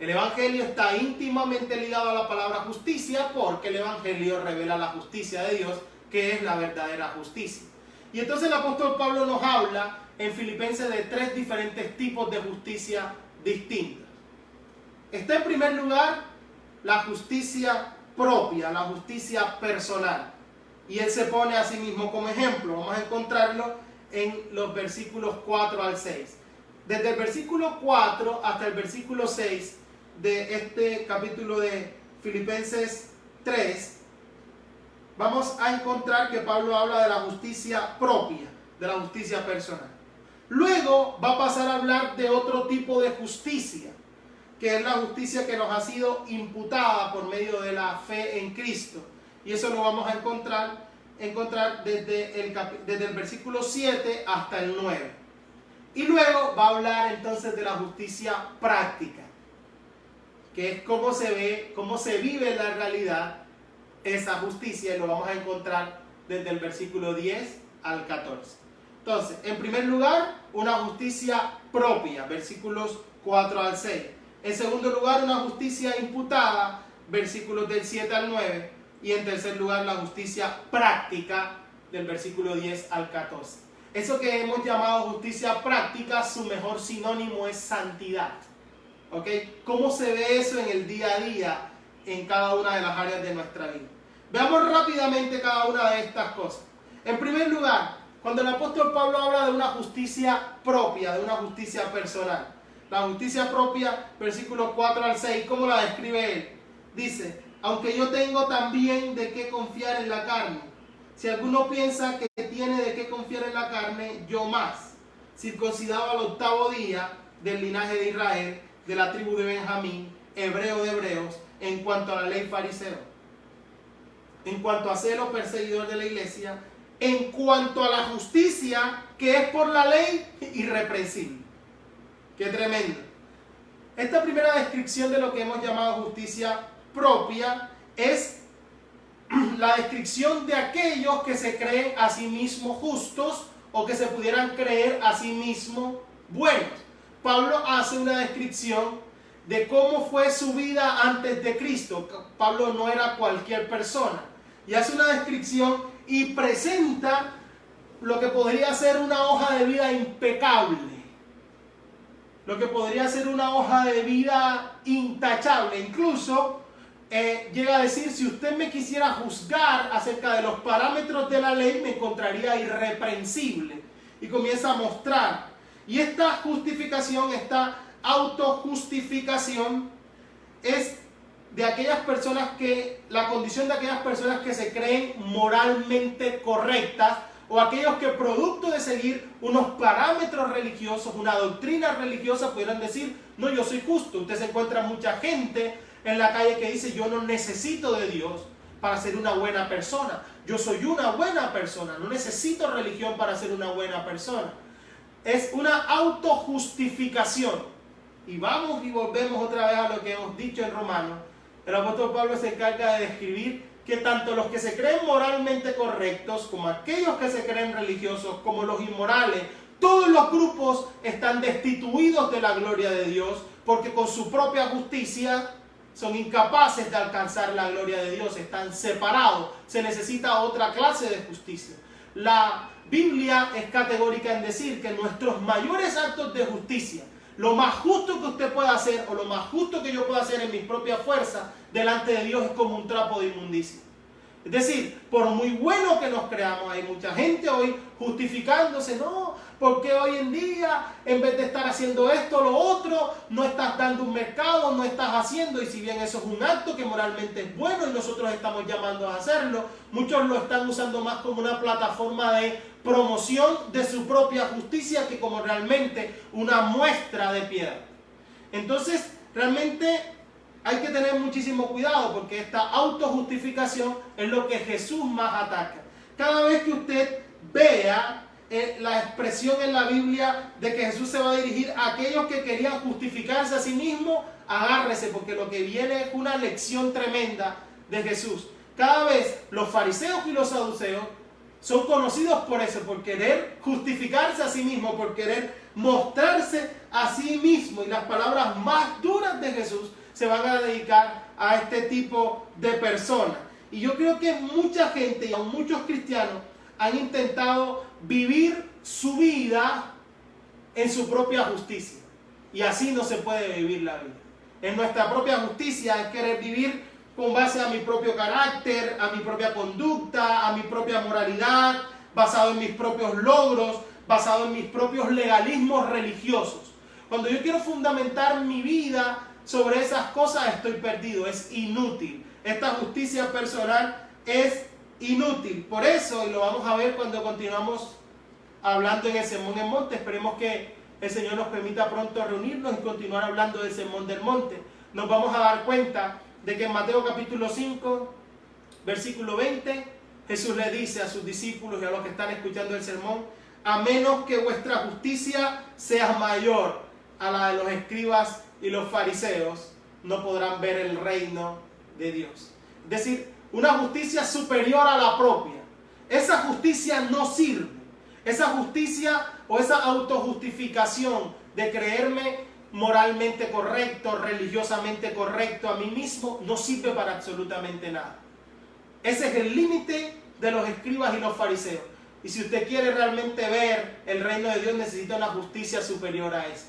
S3: el Evangelio está íntimamente ligado a la palabra justicia, porque el Evangelio revela la justicia de Dios, que es la verdadera justicia. Y entonces el apóstol Pablo nos habla en Filipenses de 3 diferentes tipos de justicia distintas. Está en primer lugar la justicia propia, la justicia personal. Y él se pone a sí mismo como ejemplo. Vamos a encontrarlo en los versículos 4 al 6. Desde el versículo 4 hasta el versículo 6 de este capítulo de Filipenses 3, vamos a encontrar que Pablo habla de la justicia propia, de la justicia personal. Luego va a pasar a hablar de otro tipo de justicia, que es la justicia que nos ha sido imputada por medio de la fe en Cristo. Y eso lo vamos a encontrar desde el versículo 7 hasta el 9. Y luego va a hablar entonces de la justicia práctica, que es cómo se ve, cómo se vive en la realidad esa justicia, y lo vamos a encontrar desde el versículo 10 al 14. Entonces, en primer lugar, una justicia propia, versículos 4 al 6. En segundo lugar, una justicia imputada, versículos del 7 al 9. Y en tercer lugar, la justicia práctica, del versículo 10 al 14. Eso que hemos llamado justicia práctica, su mejor sinónimo es santidad. ¿Ok? ¿Cómo se ve eso en el día a día en cada una de las áreas de nuestra vida? Veamos rápidamente cada una de estas cosas. En primer lugar, cuando el apóstol Pablo habla de una justicia propia, de una justicia personal, la justicia propia, versículos 4 al 6, ¿cómo la describe él? Dice, aunque yo tengo también de qué confiar en la carne. Si alguno piensa que tiene de qué confiar en la carne, yo más, circuncidado al 8º día, del linaje de Israel, de la tribu de Benjamín, hebreo de hebreos, en cuanto a la ley fariseo, en cuanto a celo perseguidor de la iglesia, en cuanto a la justicia que es por la ley, irreprensible. ¡Qué tremendo! Esta primera descripción de lo que hemos llamado justicia propia es la descripción de aquellos que se creen a sí mismos justos o que se pudieran creer a sí mismos buenos. Pablo hace una descripción de cómo fue su vida antes de Cristo. Pablo no era cualquier persona. Y hace una descripción y presenta lo que podría ser una hoja de vida impecable. Lo que podría ser una hoja de vida intachable. Incluso llega a decir, si usted me quisiera juzgar acerca de los parámetros de la ley, me encontraría irreprensible. Y comienza a mostrar. Y esta justificación, esta autojustificación, es de aquellas personas la condición de aquellas personas que se creen moralmente correctas, o aquellos que producto de seguir unos parámetros religiosos, una doctrina religiosa, pudieran decir, no, yo soy justo. Usted se encuentra mucha gente en la calle que dice, yo no necesito de Dios para ser una buena persona. Yo soy una buena persona, no necesito religión para ser una buena persona. Es una autojustificación. Y vamos y volvemos otra vez a lo que hemos dicho en Romanos. El apóstol Pablo se encarga de describir que tanto los que se creen moralmente correctos, como aquellos que se creen religiosos, como los inmorales, todos los grupos están destituidos de la gloria de Dios, porque con su propia justicia son incapaces de alcanzar la gloria de Dios, están separados, se necesita otra clase de justicia. La Biblia es categórica en decir que nuestros mayores actos de justicia, lo más justo que usted pueda hacer, o lo más justo que yo pueda hacer en mis propias fuerzas, delante de Dios es como un trapo de inmundicia. Es decir, por muy bueno que nos creamos, hay mucha gente hoy justificándose, no, porque hoy en día, en vez de estar haciendo esto o lo otro, no estás dando un mercado, no estás haciendo, y si bien eso es un acto que moralmente es bueno y nosotros estamos llamando a hacerlo, muchos lo están usando más como una plataforma de promoción de su propia justicia que como realmente una muestra de piedad. Entonces, realmente hay que tener muchísimo cuidado, porque esta autojustificación es lo que Jesús más ataca. Cada vez que usted vea la expresión en la Biblia de que Jesús se va a dirigir a aquellos que querían justificarse a sí mismos, agárrese, porque lo que viene es una lección tremenda de Jesús. Cada vez los fariseos y los saduceos son conocidos por eso, por querer justificarse a sí mismos, por querer mostrarse a sí mismos. Y las palabras más duras de Jesús se van a dedicar a este tipo de personas. Y yo creo que mucha gente y aún muchos cristianos han intentado vivir su vida en su propia justicia. Y así no se puede vivir la vida. En nuestra propia justicia es querer vivir con base a mi propio carácter, a mi propia conducta, a mi propia moralidad, basado en mis propios logros, basado en mis propios legalismos religiosos. Cuando yo quiero fundamentar mi vida sobre esas cosas, estoy perdido, es inútil. Esta justicia personal es inútil. Por eso, y lo vamos a ver cuando continuamos hablando en el Sermón del Monte, esperemos que el Señor nos permita pronto reunirnos y continuar hablando del Sermón del Monte. Nos vamos a dar cuenta de que en Mateo capítulo 5, versículo 20, Jesús le dice a sus discípulos y a los que están escuchando el sermón, a menos que vuestra justicia sea mayor a la de los escribas y los fariseos, no podrán ver el reino de Dios. Es decir, una justicia superior a la propia. Esa justicia no sirve. Esa justicia o esa autojustificación de creerme moralmente correcto, religiosamente correcto a mí mismo, no sirve para absolutamente nada. Ese es el límite de los escribas y los fariseos. Y si usted quiere realmente ver el reino de Dios, necesita una justicia superior a esa.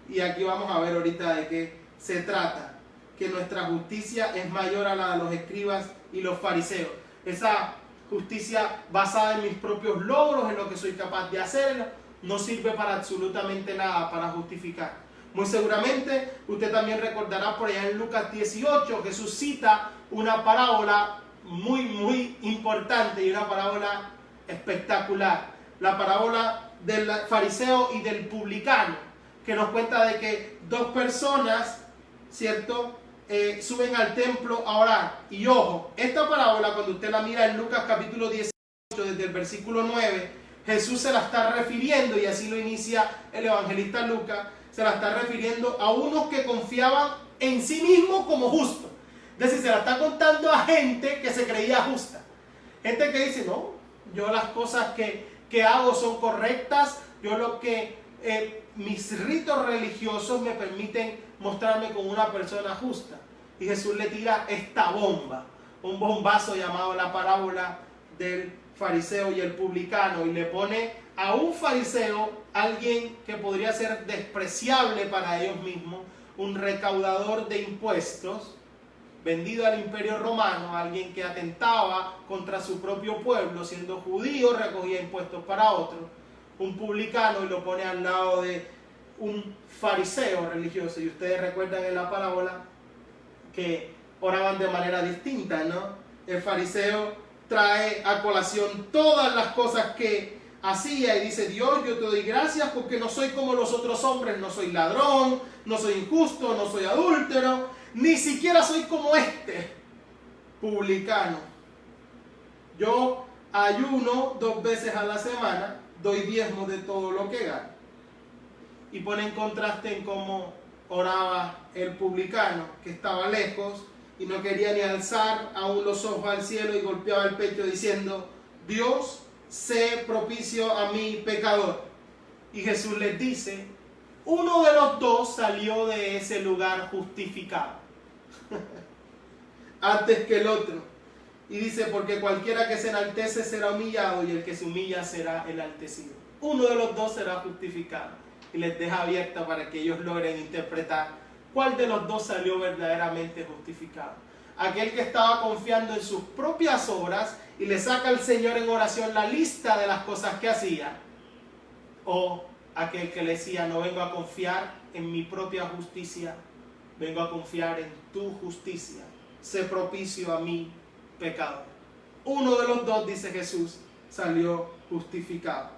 S3: Y aquí vamos a ver ahorita de qué se trata. Que nuestra justicia es mayor a la de los escribas y los fariseos. Esa justicia basada en mis propios logros, en lo que soy capaz de hacer, no sirve para absolutamente nada, para justificar. Muy seguramente usted también recordará por allá en Lucas 18, Jesús cita una parábola muy importante y una parábola espectacular. La parábola del fariseo y del publicano, que nos cuenta de que dos personas, ¿cierto?, suben al templo a orar. Y ojo, esta parábola, cuando usted la mira en Lucas capítulo 18, desde el versículo 9, Jesús se la está refiriendo, y así lo inicia el evangelista Lucas, se la está refiriendo a unos que confiaban en sí mismos como justos. Es decir, se la está contando a gente que se creía justa. Gente que dice, no, yo las cosas que hago son correctas, yo lo que mis ritos religiosos me permiten mostrarme como una persona justa. Y Jesús le tira esta bomba, un bombazo llamado la parábola del fariseo y el publicano, y le pone a un fariseo, alguien que podría ser despreciable para ellos mismos, un recaudador de impuestos, vendido al imperio romano, alguien que atentaba contra su propio pueblo, siendo judío, recogía impuestos para otros, un publicano, y lo pone al lado de un fariseo religioso. Y ustedes recuerdan en la parábola que oraban de manera distinta, ¿no? El fariseo trae a colación todas las cosas que hacía y dice, Dios, yo te doy gracias porque no soy como los otros hombres, no soy ladrón, no soy injusto, no soy adúltero, ni siquiera soy como este publicano. Yo ayuno 2 veces a la semana, doy diezmo de todo lo que gano. Y pone en contraste en cómo oraba el publicano, que estaba lejos y no quería ni alzar aún los ojos al cielo, y golpeaba el pecho diciendo, Dios, sé propicio a mí pecador. Y Jesús les dice, uno de los dos salió de ese lugar justificado antes que el otro. Y dice, porque cualquiera que se enaltece será humillado, y el que se humilla será enaltecido. Uno de los dos será justificado. Y les deja abierta para que ellos logren interpretar cuál de los dos salió verdaderamente justificado. Aquel que estaba confiando en sus propias obras y le saca al Señor en oración la lista de las cosas que hacía, o aquel que le decía, no vengo a confiar en mi propia justicia, vengo a confiar en tu justicia, sé propicio a mí, pecador. Uno de los dos, dice Jesús, salió justificado.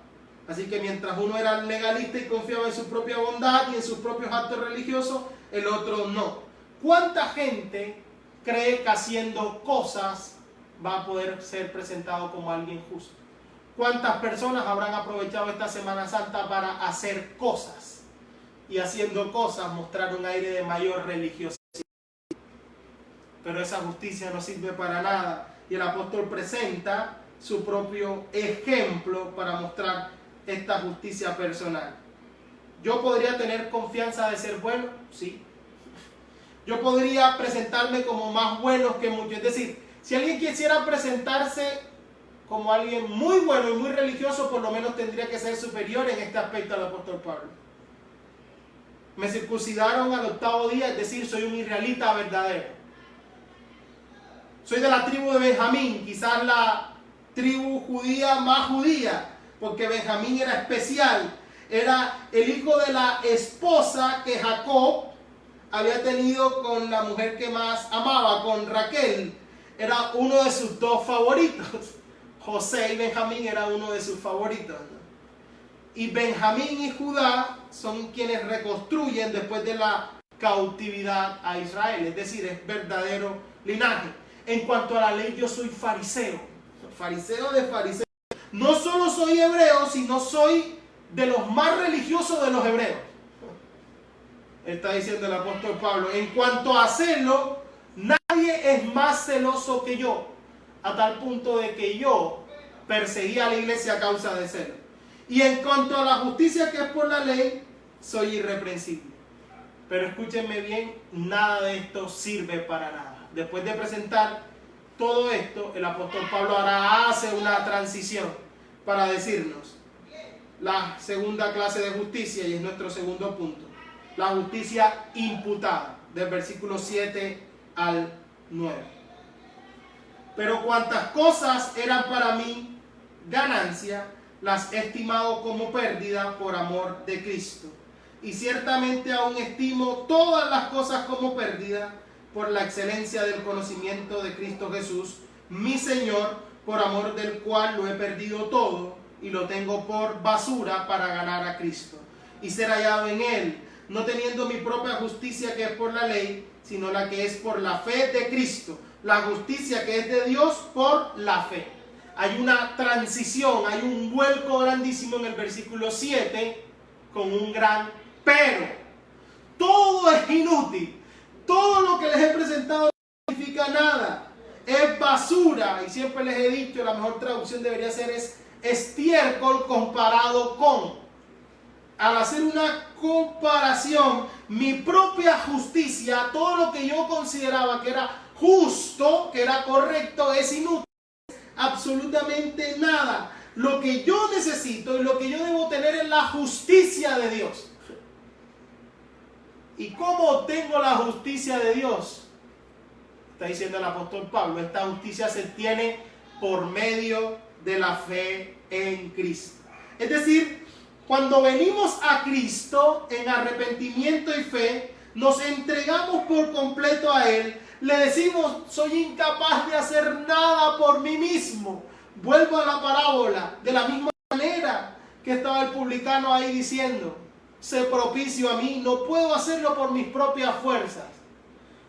S3: Así que mientras uno era legalista y confiaba en su propia bondad y en sus propios actos religiosos, el otro no. ¿Cuánta gente cree que haciendo cosas va a poder ser presentado como alguien justo? ¿Cuántas personas habrán aprovechado esta Semana Santa para hacer cosas? Y haciendo cosas mostrar un aire de mayor religiosidad. Pero esa justicia no sirve para nada. Y el apóstol presenta su propio ejemplo para mostrar esta justicia personal. ¿Yo podría tener confianza de ser bueno? Sí. Yo podría presentarme como más bueno que muchos. Es decir, si alguien quisiera presentarse como alguien muy bueno y muy religioso, por lo menos tendría que ser superior en este aspecto al apóstol Pablo. Me circuncidaron al 8º día, es decir, soy un israelita verdadero. Soy de la tribu de Benjamín, quizás la tribu judía más judía, porque Benjamín era especial, era el hijo de la esposa que Jacob había tenido con la mujer que más amaba, con Raquel. Era uno de sus 2 favoritos. José y Benjamín eran uno de sus favoritos, ¿no? Y Benjamín y Judá son quienes reconstruyen después de la cautividad a Israel, es decir, es verdadero linaje. En cuanto a la ley, yo soy fariseo, fariseo de fariseos. no solo soy hebreo, sino soy de los más religiosos de los hebreos. Está diciendo el apóstol Pablo. En cuanto a celo, nadie es más celoso que yo, a tal punto de que yo perseguía a la iglesia a causa de celo. Y en cuanto a la justicia que es por la ley, soy irreprensible. Pero escúchenme bien, nada de esto sirve para nada. Después de presentar todo esto, el apóstol Pablo ahora hace una transición para decirnos la segunda clase de justicia, y es nuestro segundo punto. La justicia imputada, del versículo 7 al 9. Pero cuantas cosas eran para mí ganancia, las he estimado como pérdida por amor de Cristo. Y ciertamente aún estimo todas las cosas como pérdida por la excelencia del conocimiento de Cristo Jesús, mi Señor, por amor del cual lo he perdido todo y lo tengo por basura para ganar a Cristo y ser hallado en Él, no teniendo mi propia justicia que es por la ley, sino la que es por la fe de Cristo, la justicia que es de Dios por la fe. Hay una transición, hay un vuelco grandísimo en el versículo 7 con un gran pero. Todo es inútil, todo lo que les he presentado no significa nada, es basura. Y siempre les he dicho, la mejor traducción debería ser es estiércol comparado con. Al hacer una comparación, mi propia justicia, todo lo que yo consideraba que era justo, que era correcto, es inútil, absolutamente nada. Lo que yo necesito y lo que yo debo tener es la justicia de Dios. ¿Y cómo obtengo la justicia de Dios? Está diciendo el apóstol Pablo, esta justicia se tiene por medio de la fe en Cristo. Es decir, cuando venimos a Cristo en arrepentimiento y fe, nos entregamos por completo a Él, le decimos, soy incapaz de hacer nada por mí mismo. Vuelvo a la parábola, de la misma manera que estaba el publicano ahí diciendo, sé propicio a mí, no puedo hacerlo por mis propias fuerzas.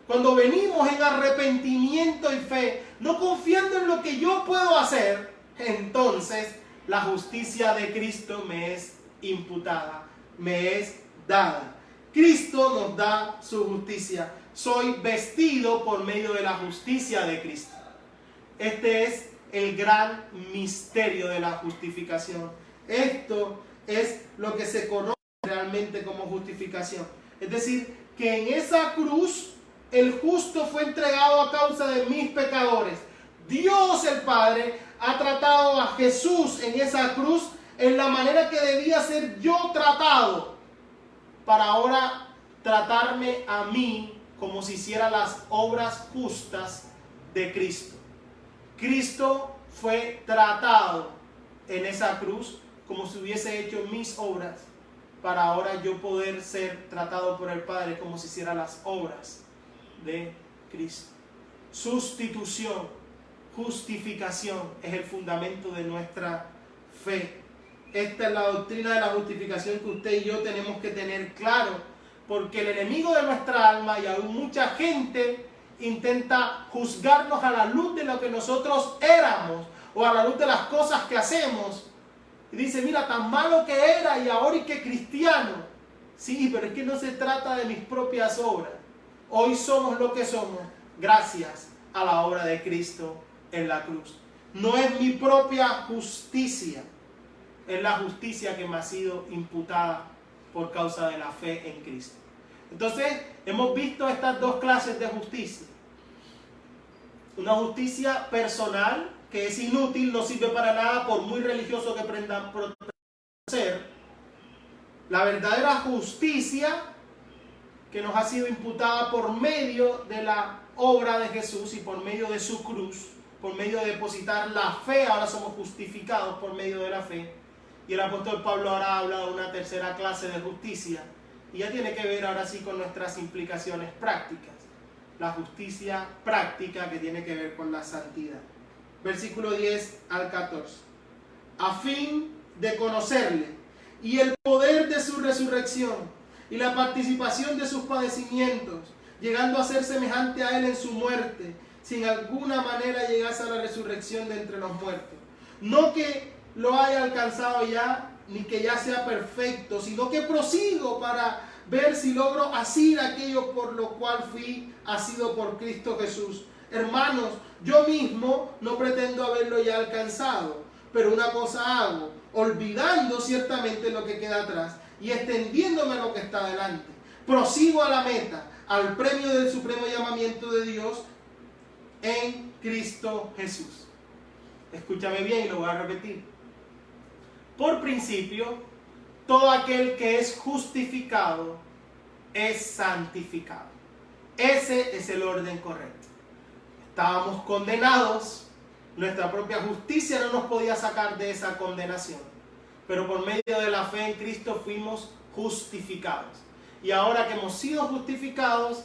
S3: Cuando venimos en arrepentimiento y fe, no confiando en lo que yo puedo hacer, entonces la justicia de Cristo me es imputada, me es dada. Cristo nos da su justicia. Soy vestido por medio de la justicia de Cristo. Este es el gran misterio de la justificación. Esto es lo que se conoce realmente como justificación. Es decir, que en esa cruz el justo fue entregado a causa de mis pecadores. Dios el Padre ha tratado a Jesús en esa cruz en la manera que debía ser yo tratado, para ahora tratarme a mí como si hiciera las obras justas de Cristo. Cristo fue tratado en esa cruz como si hubiese hecho mis obras, para ahora yo poder ser tratado por el Padre como si hiciera las obras de Cristo. Sustitución, justificación es el fundamento de nuestra fe. Esta es la doctrina de la justificación que usted y yo tenemos que tener claro, porque el enemigo de nuestra alma y aún mucha gente intenta juzgarnos a la luz de lo que nosotros éramos o a la luz de las cosas que hacemos. Y dice, mira, tan malo que era y ahora y que cristiano. Sí, pero es que no se trata de mis propias obras. Hoy somos lo que somos gracias a la obra de Cristo en la cruz. No es mi propia justicia, es la justicia que me ha sido imputada por causa de la fe en Cristo. Entonces, hemos visto estas dos clases de justicia. Una justicia personal, que es inútil, no sirve para nada por muy religioso que pretendan ser. La verdadera justicia que nos ha sido imputada por medio de la obra de Jesús y por medio de su cruz, por medio de depositar la fe, ahora somos justificados por medio de la fe. Y el apóstol Pablo ahora habla de una tercera clase de justicia, y ya tiene que ver ahora sí con nuestras implicaciones prácticas. La justicia práctica que tiene que ver con la santidad. Versículo 10 al 14. A fin de conocerle y el poder de su resurrección y la participación de sus padecimientos, llegando a ser semejante a él en su muerte, si en alguna manera llegase a la resurrección de entre los muertos. No que lo haya alcanzado ya, ni que ya sea perfecto, sino que prosigo para ver si logro asir aquello por lo cual fui asido por Cristo Jesús. Hermanos, yo mismo no pretendo haberlo ya alcanzado, pero una cosa hago, olvidando ciertamente lo que queda atrás y extendiéndome a lo que está delante. Prosigo a la meta, al premio del supremo llamamiento de Dios en Cristo Jesús. Escúchame bien y lo voy a repetir. Por principio, todo aquel que es justificado es santificado. Ese es el orden correcto. Estábamos condenados, nuestra propia justicia no nos podía sacar de esa condenación, pero por medio de la fe en Cristo fuimos justificados. Y ahora que hemos sido justificados,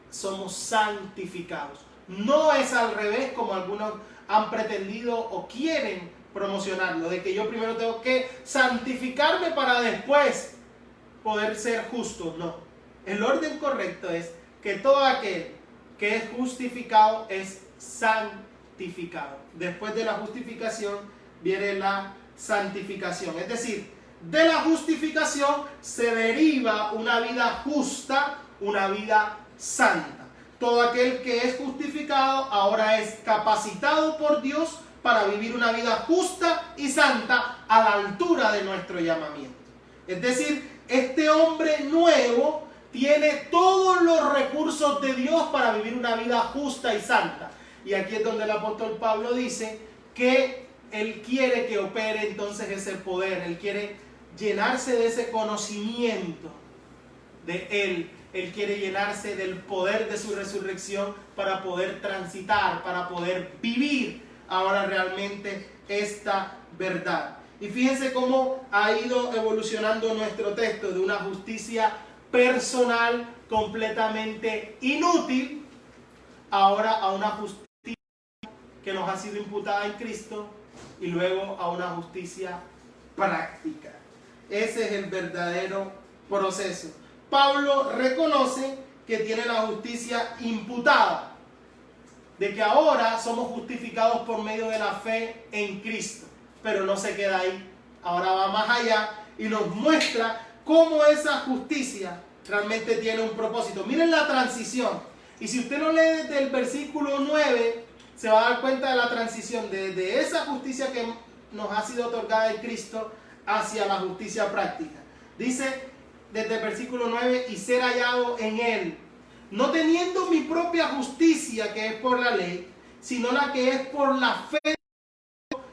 S3: somos santificados. No es al revés como algunos han pretendido o quieren promocionarlo, de que yo primero tengo que santificarme para después poder ser justo. No, el orden correcto es que todo aquel que es justificado es santificado. Después de la justificación viene la santificación, es decir, de la justificación se deriva una vida justa, una vida santa. Todo aquel que es justificado ahora es capacitado por Dios para vivir una vida justa y santa a la altura de nuestro llamamiento. Es decir, este hombre nuevo tiene todos los recursos de Dios para vivir una vida justa y santa. Y aquí es donde el apóstol Pablo dice que él quiere que opere entonces ese poder, él quiere llenarse de ese conocimiento de él. Él quiere llenarse del poder de su resurrección para poder transitar, para poder vivir ahora realmente esta verdad. Y fíjense cómo ha ido evolucionando nuestro texto de una justicia personal completamente inútil, ahora a una justicia que nos ha sido imputada en Cristo y luego a una justicia práctica. Ese es el verdadero proceso. Pablo reconoce que tiene la justicia imputada, de que ahora somos justificados por medio de la fe en Cristo, pero no se queda ahí, ahora va más allá y nos muestra cómo esa justicia realmente tiene un propósito. Miren la transición, y si usted lo lee desde el versículo 9, se va a dar cuenta de la transición de esa justicia que nos ha sido otorgada en Cristo hacia la justicia práctica. Dice desde el versículo 9, y ser hallado en él, no teniendo mi propia justicia que es por la ley, sino la que es por la fe,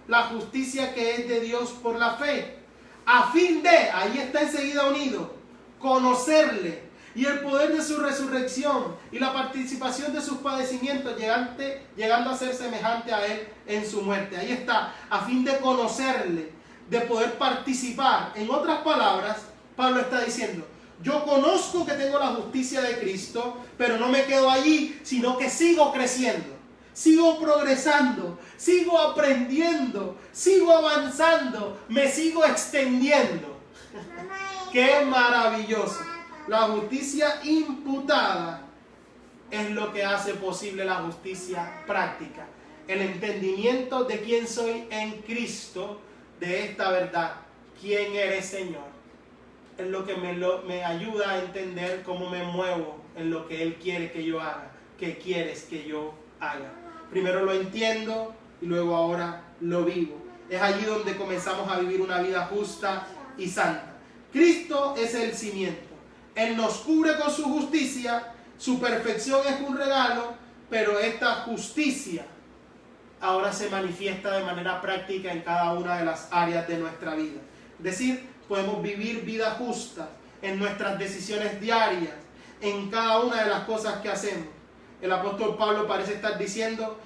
S3: la justicia que es de Dios por la fe, a fin de, ahí está enseguida unido, conocerle y el poder de su resurrección y la participación de sus padecimientos, llegando a ser semejante a él en su muerte. Ahí está, a fin de conocerle, de poder participar. En otras palabras, Pablo está diciendo, yo conozco que tengo la justicia de Cristo, pero no me quedo allí, sino que sigo creciendo, sigo progresando, sigo aprendiendo, sigo avanzando, me sigo extendiendo. ¡Qué maravilloso! La justicia imputada es lo que hace posible la justicia práctica. El entendimiento de quién soy en Cristo, de esta verdad, quién eres, Señor, es lo que me ayuda a entender cómo me muevo en lo que Él quiere que yo haga, qué quieres que yo haga. Primero lo entiendo y luego ahora lo vivo. Es allí donde comenzamos a vivir una vida justa y santa. Cristo es el cimiento. Él nos cubre con su justicia, su perfección es un regalo, pero esta justicia ahora se manifiesta de manera práctica en cada una de las áreas de nuestra vida. Es decir, podemos vivir vida justa en nuestras decisiones diarias, en cada una de las cosas que hacemos. El apóstol Pablo parece estar diciendo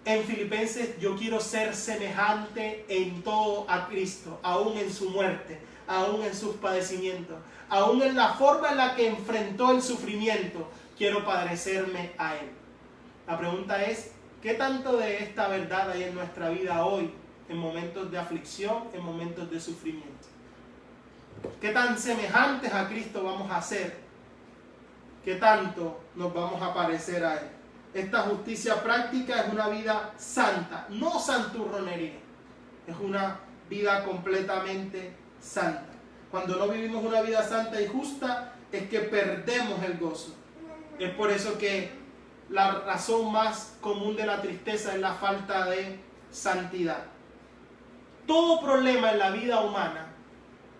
S3: en Filipenses, yo quiero ser semejante en todo a Cristo, aún en su muerte, aún en sus padecimientos, aún en la forma en la que enfrentó el sufrimiento, quiero parecerme a Él. La pregunta es, ¿qué tanto de esta verdad hay en nuestra vida hoy, en momentos de aflicción, en momentos de sufrimiento? ¿Qué tan semejantes a Cristo vamos a ser? ¿Qué tanto nos vamos a parecer a Él? Esta justicia práctica es una vida santa, no santurronería. Es una vida completamente santa. Cuando no vivimos una vida santa y justa, es que perdemos el gozo. Es por eso que la razón más común de la tristeza es la falta de santidad. Todo problema en la vida humana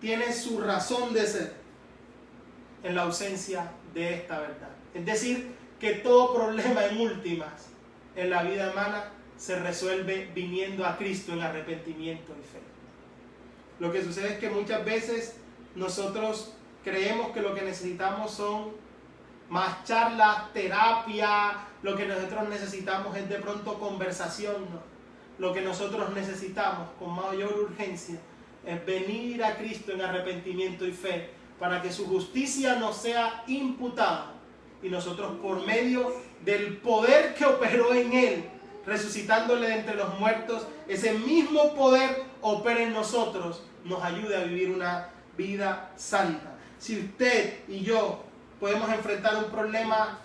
S3: tiene su razón de ser en la ausencia de esta verdad. Es decir, que todo problema en últimas en la vida humana se resuelve viniendo a Cristo en arrepentimiento y fe. Lo que sucede es que muchas veces nosotros creemos que lo que necesitamos son más charlas, terapia, lo que nosotros necesitamos es de pronto conversación, ¿no? Lo que nosotros necesitamos con mayor urgencia es venir a Cristo en arrepentimiento y fe para que su justicia nos sea imputada y nosotros por medio del poder que operó en Él, resucitándole de entre los muertos, ese mismo poder opera en nosotros, nos ayude a vivir una vida santa. Si usted y yo podemos enfrentar un problema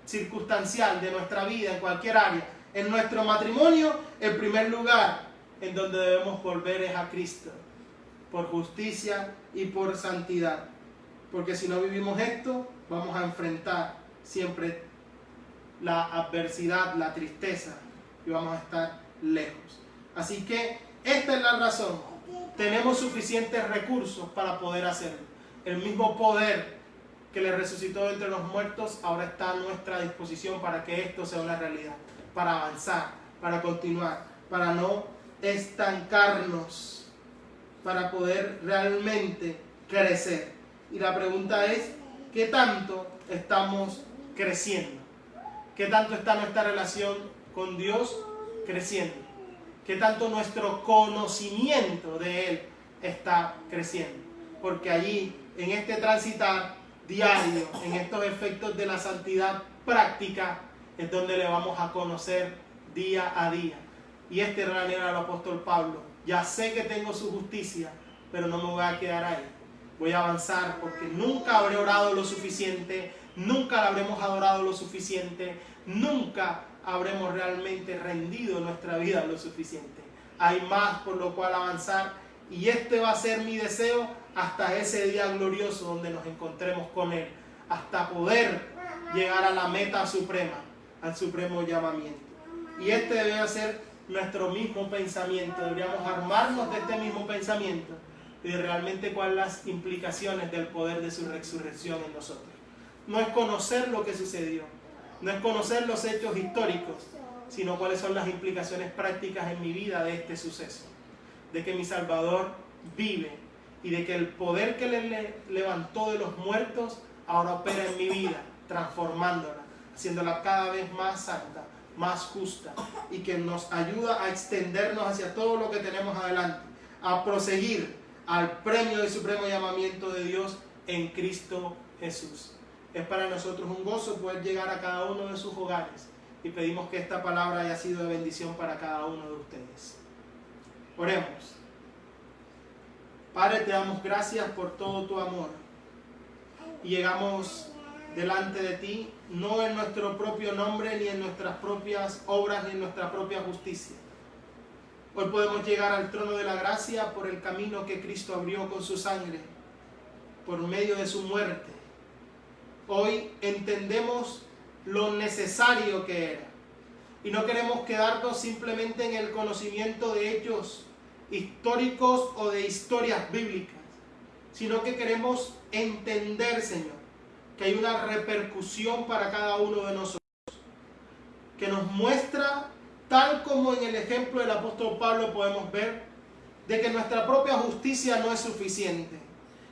S3: circunstancial de nuestra vida en cualquier área, en nuestro matrimonio, el primer lugar en donde debemos volver es a Cristo, por justicia y por santidad. Porque si no vivimos esto, vamos a enfrentar siempre la adversidad, la tristeza, y vamos a estar lejos. Así que esta es la razón. Tenemos suficientes recursos para poder hacerlo. El mismo poder que le resucitó entre los muertos ahora está a nuestra disposición para que esto sea una realidad, para avanzar, para continuar, para no estancarnos, para poder realmente crecer. Y la pregunta es, ¿qué tanto estamos creciendo? ¿Qué tanto está nuestra relación con Dios creciendo? ¿Qué tanto nuestro conocimiento de Él está creciendo? Porque allí, en este transitar diario, en estos efectos de la santidad práctica, es donde le vamos a conocer día a día. Y este era el apóstol Pablo. Ya sé que tengo su justicia, pero no me voy a quedar ahí. Voy a avanzar porque nunca habré orado lo suficiente, nunca habremos adorado lo suficiente, nunca habremos realmente rendido nuestra vida lo suficiente. Hay más por lo cual avanzar y este va a ser mi deseo hasta ese día glorioso donde nos encontremos con Él, hasta poder llegar a la meta suprema, al supremo llamamiento. Y este debe ser nuestro mismo pensamiento, deberíamos armarnos de este mismo pensamiento y de realmente cuáles las implicaciones del poder de su resurrección en nosotros. No es conocer lo que sucedió, no es conocer los hechos históricos, sino cuáles son las implicaciones prácticas en mi vida de este suceso, de que mi Salvador vive y de que el poder que le levantó de los muertos ahora opera en mi vida, transformándola, haciéndola cada vez más santa, más justa, y que nos ayuda a extendernos hacia todo lo que tenemos adelante, a proseguir al premio del supremo llamamiento de Dios en Cristo Jesús. Es para nosotros un gozo poder llegar a cada uno de sus hogares y pedimos que esta palabra haya sido de bendición para cada uno de ustedes. Oremos. Padre, te damos gracias por todo tu amor y llegamos delante de ti, no en nuestro propio nombre, ni en nuestras propias obras, ni en nuestra propia justicia. Hoy podemos llegar al trono de la gracia por el camino que Cristo abrió con su sangre, por medio de su muerte. Hoy entendemos lo necesario que era y no queremos quedarnos simplemente en el conocimiento de hechos históricos o de historias bíblicas, sino que queremos entender, Señor, que hay una repercusión para cada uno de nosotros, que nos muestra, tal como en el ejemplo del apóstol Pablo podemos ver, de que nuestra propia justicia no es suficiente,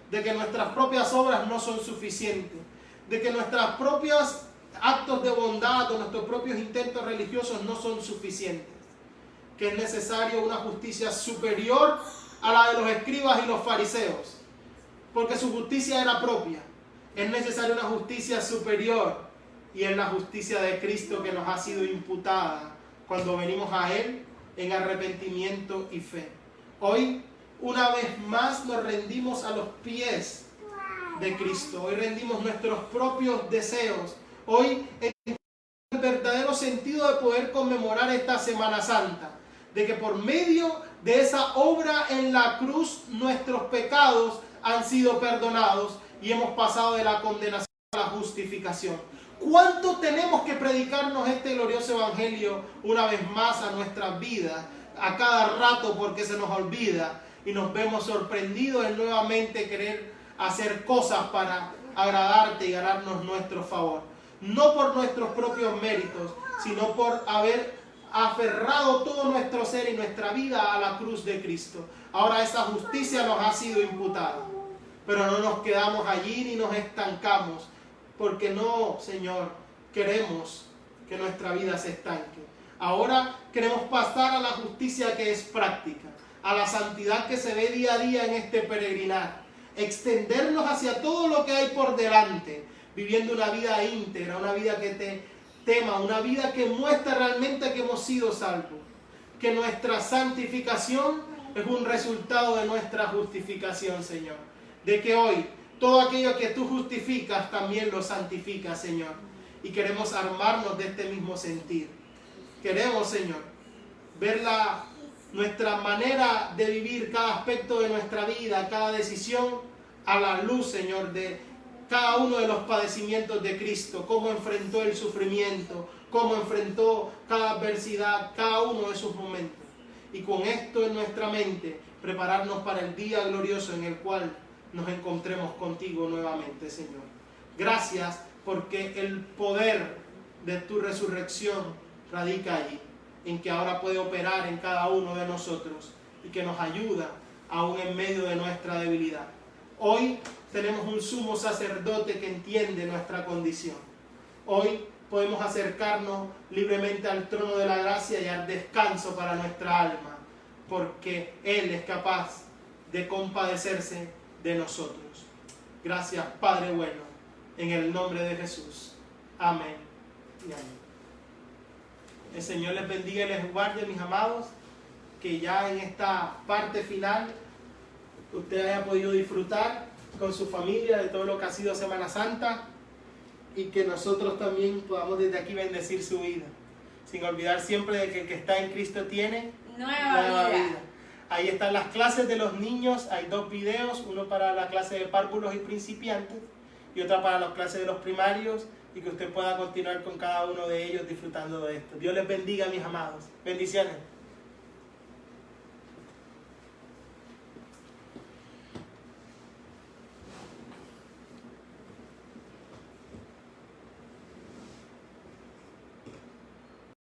S3: de que nuestras propias obras no son suficientes, de que nuestros propios actos de bondad o nuestros propios intentos religiosos no son suficientes, que es necesario una justicia superior a la de los escribas y los fariseos, porque su justicia era propia. Es necesaria una justicia superior y es la justicia de Cristo que nos ha sido imputada cuando venimos a Él en arrepentimiento y fe. Hoy, una vez más, nos rendimos a los pies de Cristo. Hoy rendimos nuestros propios deseos. Hoy, en el verdadero sentido de poder conmemorar esta Semana Santa, de que por medio de esa obra en la cruz nuestros pecados han sido perdonados y hemos pasado de la condenación a la justificación. ¿Cuánto tenemos que predicarnos este glorioso evangelio una vez más a nuestras vidas, a cada rato, porque se nos olvida y nos vemos sorprendidos en nuevamente querer hacer cosas para agradarte y ganarnos nuestro favor? No por nuestros propios méritos, sino por haber aferrado todo nuestro ser y nuestra vida a la cruz de Cristo. Ahora esa justicia nos ha sido imputada, pero no nos quedamos allí ni nos estancamos, porque no, Señor, queremos que nuestra vida se estanque. Ahora queremos pasar a la justicia que es práctica, a la santidad que se ve día a día en este peregrinar, extendernos hacia todo lo que hay por delante, viviendo una vida íntegra, una vida que te tema, una vida que muestra realmente que hemos sido salvos, que nuestra santificación es un resultado de nuestra justificación, Señor, de que hoy todo aquello que tú justificas también lo santificas, Señor, y queremos armarnos de este mismo sentir. Queremos, Señor, ver nuestra manera de vivir cada aspecto de nuestra vida, cada decisión, a la luz, Señor, de cada uno de los padecimientos de Cristo, cómo enfrentó el sufrimiento, cómo enfrentó cada adversidad, cada uno de sus momentos. Y con esto en nuestra mente, prepararnos para el día glorioso en el cual nos encontremos contigo nuevamente, Señor. Gracias porque el poder de tu resurrección radica allí, en que ahora puede operar en cada uno de nosotros y que nos ayuda aún en medio de nuestra debilidad. Hoy tenemos un sumo sacerdote que entiende nuestra condición. Hoy podemos acercarnos libremente al trono de la gracia y al descanso para nuestra alma, porque Él es capaz de compadecerse de nosotros. Gracias, Padre bueno, en el nombre de Jesús. Amén y amén. El Señor les bendiga y les guarde, mis amados, que ya en esta parte final usted haya podido disfrutar con su familia de todo lo que ha sido Semana Santa y que nosotros también podamos desde aquí bendecir su vida, sin olvidar siempre de que el que está en Cristo tiene nueva vida. Ahí están las clases de los niños, hay 2 videos, uno para la clase de párvulos y principiantes y otra para las clases de los primarios, y que usted pueda continuar con cada uno de ellos disfrutando de esto. Dios les bendiga, mis amados. Bendiciones.